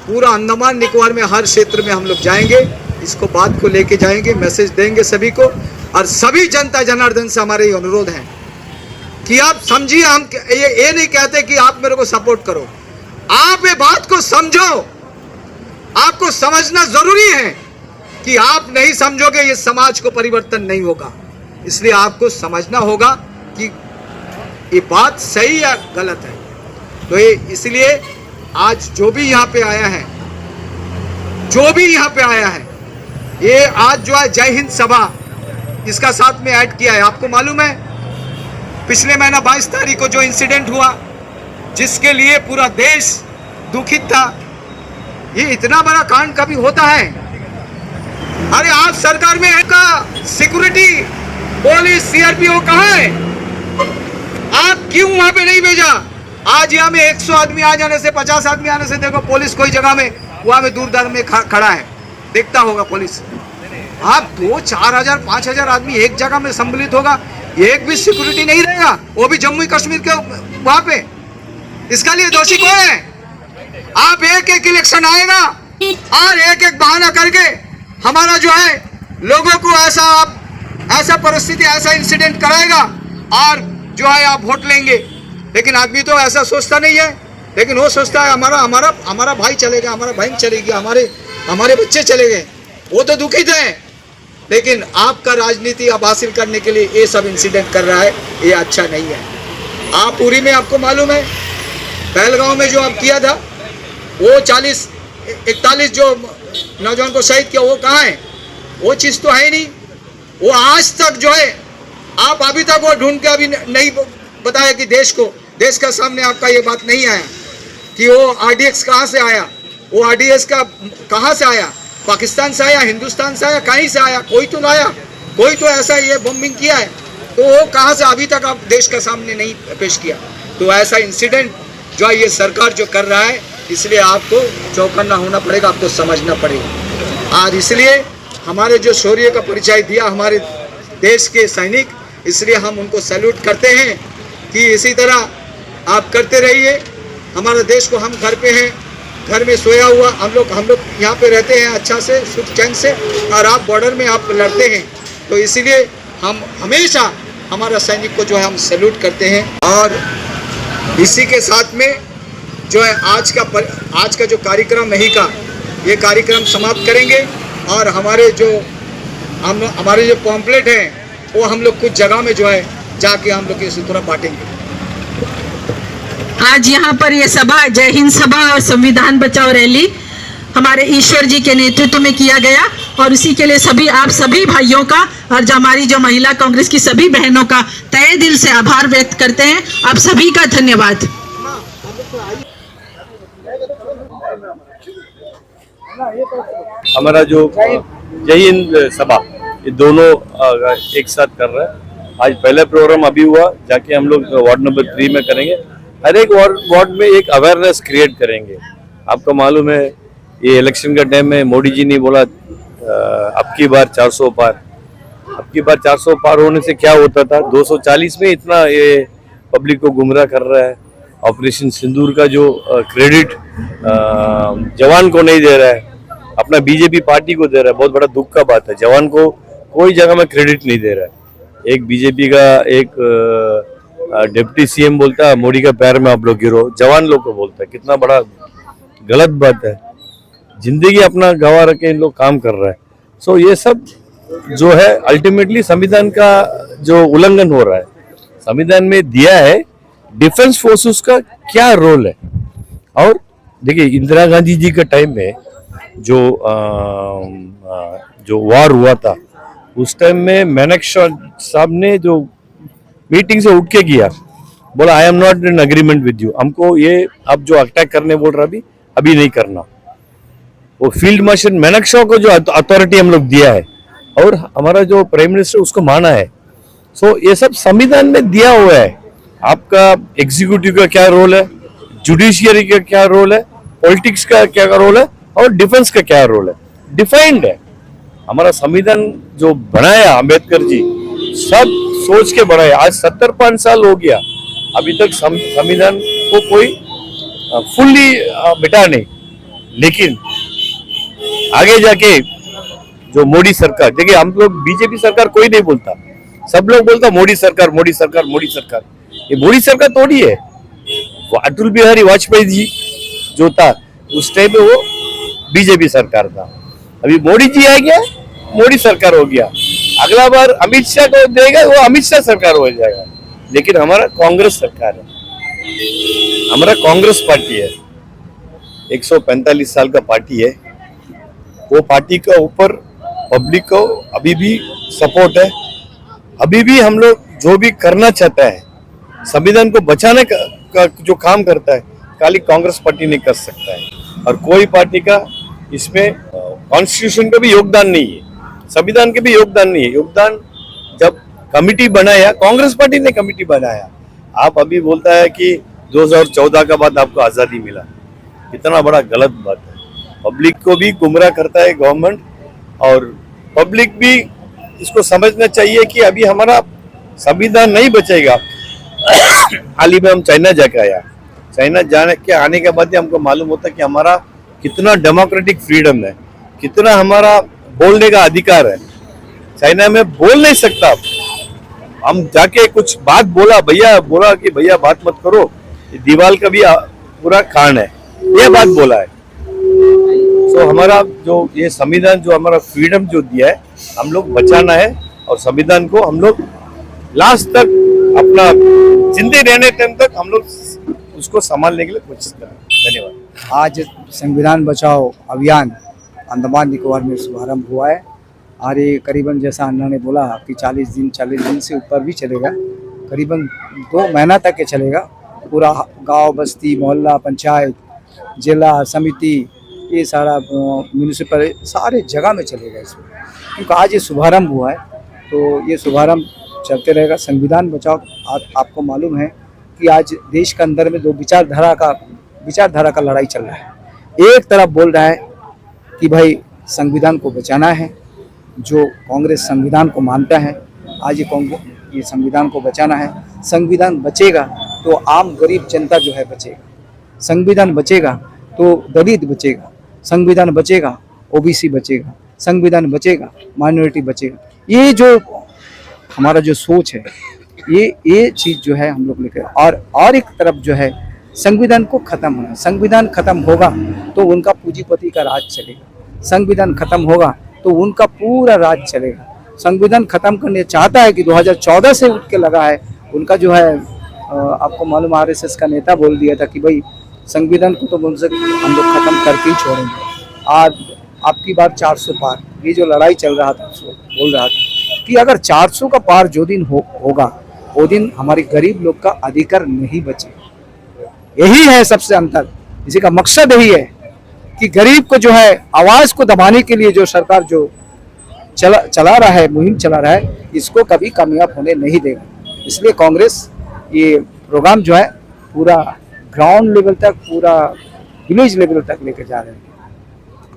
पूरा अंडमान निकोबार में हर क्षेत्र में हम लोग जाएंगे, इसको बात को लेके जाएंगे, मैसेज देंगे सभी को। और सभी जनता जनार्दन से हमारे ये अनुरोध है कि आप समझिए, हम ये नहीं कहते कि आप मेरे को सपोर्ट करो, आप ये बात को समझो। आपको समझना जरूरी है कि आप नहीं समझोगे ये समाज को परिवर्तन नहीं होगा। इसलिए आपको समझना होगा कि ये बात सही या गलत है। तो ये इसलिए आज जो भी यहाँ पे आया है, ये आज जो है जय हिंद सभा इसका साथ में ऐड किया है। आपको मालूम है पिछले महीना 22 तारीख को जो इंसिडेंट हुआ, जिसके लिए पूरा देश दुखित था, ये इतना बड़ा कांड कभी होता है? अरे आप सरकार में है का सिक्योरिटी पुलिस सीआरपीओ कहाँ है? आप क्यों वहां पे नहीं भेजा? आज यहाँ में 100 आदमी आ जाने से, 50 आदमी आने से देखो पुलिस कोई जगह में वहां में दूर दर में खड़ा है, देखता होगा पुलिस। आप 2-4 हजार 5 हजार आदमी एक जगह में सम्मिलित होगा, एक भी सिक्योरिटी नहीं रहेगा, वो भी जम्मू कश्मीर के वहां पे। इसका लिए दोषी कौन है? आप एक इलेक्शन आएगा और एक बहाना करके हमारा जो है लोगों को ऐसा परिस्थिति, ऐसा इंसिडेंट कराएगा और जो है आप वोट लेंगे। लेकिन आदमी तो ऐसा सोचता नहीं है, लेकिन वो सोचता है हमारा भाई चलेगा, हमारा बहन चलेगी, हमारे बच्चे चले गए, वो तो दुखित है। लेकिन आपका राजनीति अब हासिल करने के लिए ये सब इंसिडेंट कर रहा है, ये अच्छा नहीं है। आप उरी में आपको मालूम है पहलगांव में जो आप किया था, वो 41 जो नौजवान को शहीद किया, वो कहाँ है? वो चीज़ तो है नहीं। वो आज तक जो है आप अभी तक वो ढूंढ के अभी नहीं बताया कि देश का सामने आपका ये बात नहीं आया कि वो आरडीएक्स कहाँ से आया, वो आरडीएक्स का कहाँ से आया, पाकिस्तान से आया, हिंदुस्तान से आया, कहीं से आया? कोई तो लाया, कोई तो ऐसा ये बम्बिंग किया है, तो वो कहाँ से अभी तक आप देश का सामने नहीं पेश किया? तो ऐसा इंसिडेंट जो ये सरकार जो कर रहा है, इसलिए आपको चौकन्ना होना पड़ेगा, आपको समझना पड़ेगा। आज इसलिए हमारे जो शौर्य का परिचय दिया हमारे देश के सैनिक, इसलिए हम उनको सैल्यूट करते हैं कि इसी तरह आप करते रहिए। हमारा देश को, हम घर पे हैं, घर में सोया हुआ हम लोग यहाँ पे रहते हैं अच्छा से, सुख चैन से, और आप बॉर्डर में आप लड़ते हैं। तो इसीलिए हम हमेशा हमारा सैनिक को जो है हम सैल्यूट करते हैं। और इसी के साथ में जो है आज का जो कार्यक्रम नहीं का, ये कार्यक्रम समाप्त करेंगे और हमारे जो पॉम्पलेट हैं वो हम लोग कुछ जगह में जो है जाके हम लोग इसी तरह बांटेंगे। आज यहाँ पर ये सभा, जय हिंद सभा और संविधान बचाओ रैली हमारे ईश्वर जी के नेतृत्व में किया गया, और उसी के लिए आप सभी भाइयों का और हमारी जो महिला कांग्रेस की सभी बहनों का तहे दिल से आभार व्यक्त करते हैं। आप सभी का धन्यवाद। हमारा जो जय हिंद सभा, ये दोनों एक साथ कर रहा है। आज पहला प्रोग्राम अभी हुआ, जाके हम लोग वार्ड नंबर 3 में करेंगे। हर एक वार्ड में एक अवेयरनेस क्रिएट करेंगे। आपको मालूम है ये इलेक्शन का टाइम में मोदी जी ने बोला अब की बार 400 पार। अब की बार 400 पार होने से क्या होता था, 240 में इतना ये पब्लिक को गुमराह कर रहा है। ऑपरेशन सिंदूर का जो क्रेडिट जवान को नहीं दे रहा है, अपना बीजेपी पार्टी को दे रहा है। बहुत बड़ा दुख का बात है, जवान को कोई जगह में क्रेडिट नहीं दे रहा है। एक बीजेपी का एक डिप्टी सीएम बोलता है मोदी का पैर में आप लोग गिरो, जवान लोग को बोलता है। कितना बड़ा गलत बात है। जिंदगी अपना गंवा रखे इन लोग काम कर रहा है। सो ये सब जो है अल्टीमेटली संविधान का जो उल्लंघन हो रहा है। संविधान में दिया है डिफेंस फोर्सेस का क्या रोल है। और देखिए इंदिरा गांधी जी के टाइम में जो वार हुआ था, उस टाइम में मेनका साहब ने जो मीटिंग से उठ के किया, बोला I am not in agreement with you. हमको ये अब जो अटैक करने बोल रहा अभी नहीं करना। वो फील्ड मार्शल मेनका को जो अथॉरिटी हम लोग दिया है और हमारा जो प्राइम मिनिस्टर उसको माना है। सो ये सब संविधान में दिया हुआ है। आपका एग्जीक्यूटिव का क्या रोल है, जुडिशियरी का क्या रोल है, पॉलिटिक्स का क्या रोल है और डिफेंस का क्या रोल है, डिफाइंड है। हमारा संविधान जो बनाया अम्बेडकर जी, सब सोच के बनाया। आज 75 साल हो गया, अभी तक संविधान को कोई फुल्ली मिटा नहीं। लेकिन आगे जाके जो मोदी सरकार, देखिए हम लोग बीजेपी सरकार कोई नहीं बोलता, सब लोग बोलता मोदी सरकार मोदी सरकार मोदी सरकार। ये मोदी सरकार थोड़ी है, वो अटल बिहारी वाजपेयी जी जो था उस टाइम में वो बीजेपी सरकार था। अभी मोदी जी आ गया, मोदी सरकार हो गया। अगला बार अमित शाह को देगा, वो अमित शाह सरकार हो जाएगा। लेकिन हमारा कांग्रेस सरकार है, हमारा कांग्रेस पार्टी है, 145 साल का पार्टी है। वो पार्टी का ऊपर पब्लिक को अभी भी सपोर्ट है। अभी भी हम लोग जो भी करना चाहता है, संविधान को बचाने का जो काम करता है, खाली कांग्रेस पार्टी नहीं कर सकता है। और कोई पार्टी का इसमें कॉन्स्टिट्यूशन का भी योगदान नहीं है, संविधान के भी योगदान नहीं है। योगदान जब कमिटी बनाया, कांग्रेस पार्टी ने कमिटी बनाया। आप अभी बोलता है कि 2014 का बाद आपको आजादी मिला, कितना बड़ा गलत बात है। पब्लिक को भी गुमराह करता है गवर्नमेंट, और पब्लिक भी इसको समझना चाहिए कि अभी हमारा संविधान नहीं बचेगा। हाल ही में हम चाइना जाके आया, चाइना जाने के आने के बाद ही हमको मालूम होता है कि हमारा कितना डेमोक्रेटिक फ्रीडम है, कितना हमारा बोलने का अधिकार है। चाइना में बोल नहीं सकता, हम जाके कुछ बात बोला, भैया बोला कि भैया बात मत करो, दीवार का भी पूरा कान है, ये बात बोला है। तो हमारा जो ये संविधान जो हमारा फ्रीडम जो दिया है, हम लोग बचाना है, और संविधान को हम लोग लास्ट तक अपना जिंदे रहने टाइम तक हम लोग उसको संभालने के लिए कोशिश करें। धन्यवाद। आज संविधान बचाओ अभियान अंडमान निकोबार में शुभारंभ हुआ है, और ये करीबन जैसा अन्ना ने बोला कि 40 दिन से ऊपर भी चलेगा, करीबन 2 महीना तक ये चलेगा। पूरा गांव, बस्ती, मोहल्ला, पंचायत, जिला, समिति, ये सारा म्यूनिसिपल सारे जगह में चलेगा इसमें, क्योंकि आज ये शुभारंभ हुआ है। तो ये शुभारंभ चलते रहेगा। संविधान बचाओ, आपको मालूम है कि आज देश के अंदर में 2 विचारधारा का लड़ाई चल रहा है। एक तरफ बोल रहा है कि भाई संविधान को बचाना है, जो कांग्रेस संविधान को मानता है, आज ये संविधान को बचाना है। संविधान बचेगा तो आम गरीब जनता जो है बचेगा, संविधान बचेगा तो दलित बचेगा, संविधान बचेगा ओबीसी बचेगा, संविधान बचेगा माइनॉरिटी बचेगा। ये जो हमारा जो सोच है, ये चीज़ जो है हम लोग लेकर, और एक तरफ जो है संविधान को खत्म होना। संविधान खत्म होगा तो उनका पूंजीपति का राज चलेगा, संविधान खत्म होगा तो उनका पूरा राज चलेगा। संविधान खत्म करने चाहता है कि 2014 से उठ के लगा है उनका जो है, आपको मालूम आरएसएस का नेता बोल दिया था कि भाई संविधान को तो उनसे हम लोग खत्म करके ही छोड़ेंगे। आज आपकी बात 400 पार, ये जो लड़ाई चल रहा था उसको बोल रहा था कि अगर 400 का पार जो दिन होगा वो दिन हमारे गरीब लोग का अधिकार नहीं बचेगा। यही है सबसे अंतर, इसी का मकसद यही है कि गरीब को जो है आवाज़ को दबाने के लिए जो सरकार जो चला रहा है, मुहिम चला रहा है, इसको कभी कामयाब होने नहीं देगा। इसलिए कांग्रेस ये प्रोग्राम जो है पूरा ग्राउंड लेवल तक, पूरा विलेज लेवल तक लेकर जा रहे हैं,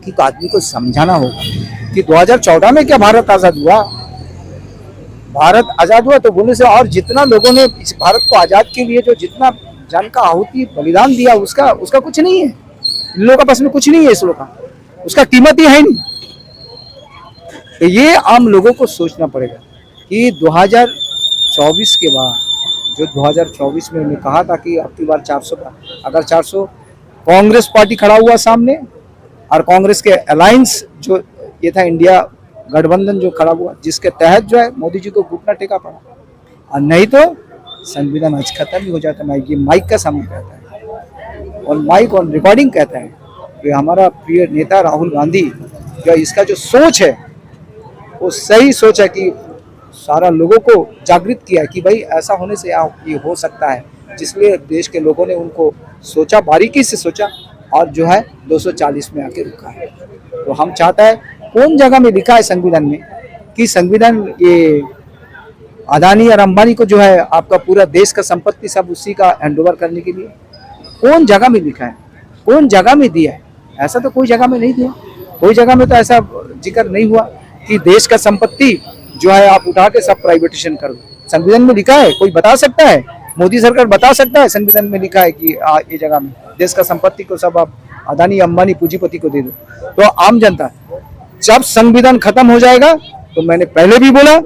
कि आदमी को समझाना होगा कि 2014 में क्या भारत आज़ाद हुआ। भारत आज़ाद हुआ तो बोलने से, और जितना लोगों ने इस भारत को आज़ाद के लिए जो जितना जान का आहुति बलिदान दिया, उसका कुछ नहीं है। इन लोगों का पास में कुछ नहीं है, इस लोगों का उसका कीमत ही है नहीं। तो ये आम लोगों को सोचना पड़ेगा कि 2024 के बाद, जो 2024 में उन्होंने कहा था कि अब की बार 400 का, अगर 400 कांग्रेस पार्टी खड़ा हुआ सामने, और कांग्रेस के अलायंस जो ये था इंडिया गठबंधन जो खड़ा हुआ, जिसके तहत जो है मोदी जी को घुटना टेका पड़ा, और नहीं तो संविधान आज खत्म ही हो जाता है। ये माइक का सामने कहता है, और माइक ऑन रिकॉर्डिंग कहता है कि हमारा प्रिय नेता राहुल गांधी जो इसका जो सोच है वो सही सोच है, कि सारा लोगों को जागृत किया है कि भाई ऐसा होने से ये हो सकता है, जिसलिए देश के लोगों ने उनको सोचा, बारीकी से सोचा, और जो है 240 में आके रुका है। तो हम चाहता है, कौन जगह में लिखा है संविधान में कि संविधान ये अदानी और अंबानी को जो है आपका पूरा देश का संपत्ति सब उसी का हैंडओवर करने के लिए, कौन जगह में लिखा है, कौन जगह में दिया है? ऐसा तो कोई जगह में नहीं दिया, कोई जगह में तो ऐसा जिक्र नहीं हुआ कि देश का संपत्ति जो है आप उठा के सब प्राइवेटाइजेशन कर दो। संविधान में लिखा है? कोई बता सकता है? मोदी सरकार बता सकता है संविधान में लिखा है कि ये जगह में देश का संपत्ति को सब आप अदानी अंबानी पूंजीपति को दे दो? तो आम जनता जब संविधान खत्म हो जाएगा तो मैंने पहले भी बोला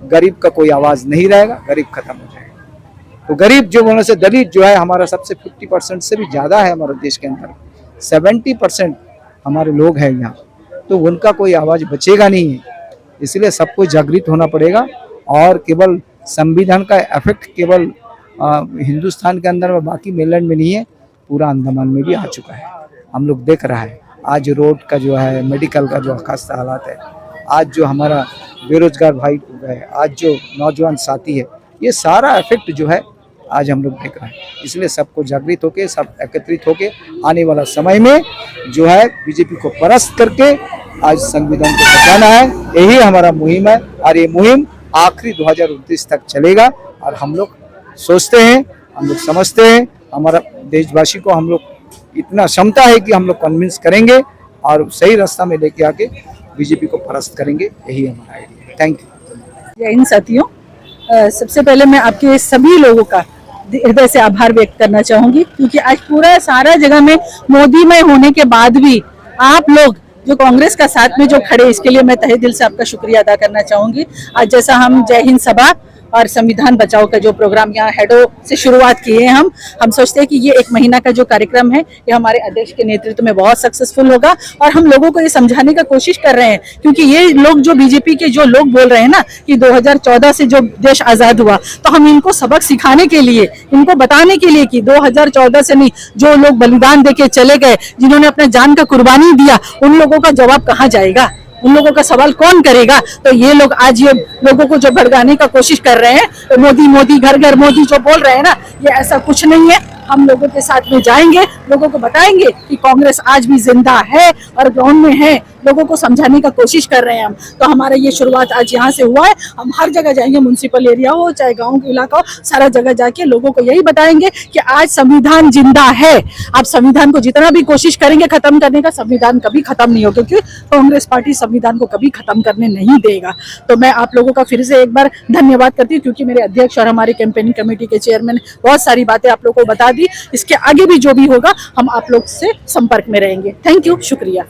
गरीब का कोई आवाज नहीं रहेगा, गरीब खत्म हो जाएगा। तो गरीब जो होने से दलित जो है हमारा सबसे 50% से भी ज्यादा है हमारे देश के अंदर, 70% हमारे लोग हैं यहाँ, तो उनका कोई आवाज बचेगा नहीं है। इसलिए सबको जागृत होना पड़ेगा और केवल संविधान का इफेक्ट केवल हिंदुस्तान के अंदर में बाकी मेनलैंड में नहीं है, पूरा अंडमान में भी आ चुका है। हम लोग देख रहा है आज रोड का जो है, मेडिकल का जो खासा हालात है, आज जो हमारा बेरोजगार भाई हो गए, आज जो नौजवान साथी है, ये सारा इफेक्ट जो है आज हम लोग देख रहे हैं। इसलिए सबको जागृत होके, सब एकत्रित होके आने वाला समय में जो है बीजेपी को परास्त करके आज संविधान को बचाना है, यही हमारा मुहिम है। और ये मुहिम आखिरी 2029 तक चलेगा। और हम लोग सोचते हैं, हम लोग समझते हैं, हमारा देशवासी को हम लोग इतना क्षमता है कि हम लोग कन्विंस करेंगे और सही रास्ता में लेके आके बीजेपी को परास्त करेंगे, यही हमारा आइडिया है। Thank you. जय हिंद साथियों, सबसे पहले मैं आपके सभी लोगों का हृदय से आभार व्यक्त करना चाहूंगी, क्योंकि आज पूरा सारा जगह में मोदीमय होने के बाद भी आप लोग जो कांग्रेस का साथ में जो खड़े, इसके लिए मैं तहे दिल से आपका शुक्रिया अदा करना चाहूंगी। आज जैसा हम जय हिंद सभा और संविधान बचाओ का जो प्रोग्राम यहाँ हेडो से शुरुआत किए हैं, हम सोचते हैं कि ये 1 महीना का जो कार्यक्रम है ये हमारे अध्यक्ष के नेतृत्व में बहुत सक्सेसफुल होगा। और हम लोगों को ये समझाने का कोशिश कर रहे हैं, क्योंकि ये लोग जो बीजेपी के जो लोग बोल रहे हैं ना कि 2014 से जो देश आजाद हुआ, तो हम इनको सबक सिखाने के लिए, इनको बताने के लिए कि 2014 से नहीं, जो लोग बलिदान देके चले गए, जिन्होंने अपने जान का कुर्बानी दिया, उन लोगों का जवाब कहाँ जाएगा, उन लोगों का सवाल कौन करेगा। तो ये लोग आज ये लोगों को जो भड़काने का कोशिश कर रहे हैं, तो मोदी मोदी घर घर मोदी जो बोल रहे हैं ना, ये ऐसा कुछ नहीं है। हम लोगों के साथ में जाएंगे, लोगों को बताएंगे कि कांग्रेस आज भी जिंदा है और ग्राउंड में है, लोगों को समझाने का कोशिश कर रहे हैं हम। तो हमारा ये शुरुआत आज यहाँ से हुआ है। हम हर जगह जाएंगे, म्युनिसिपल एरिया हो चाहे गाँव का इलाका हो, सारा जगह जाके लोगों को यही बताएंगे कि आज संविधान जिंदा है। आप संविधान को जितना भी कोशिश करेंगे खत्म करने का, संविधान कभी खत्म नहीं होगा, क्योंकि कांग्रेस पार्टी संविधान को कभी खत्म करने नहीं देगा। तो मैं आप लोगों का फिर से एक बार धन्यवाद करती हूँ, क्योंकि मेरे अध्यक्ष और हमारी कैंपेनिंग कमेटी के चेयरमैन बहुत सारी बातें आप लोगों को बता दी। इसके आगे भी जो भी होगा हम आप लोग से संपर्क में रहेंगे। थैंक यू, शुक्रिया।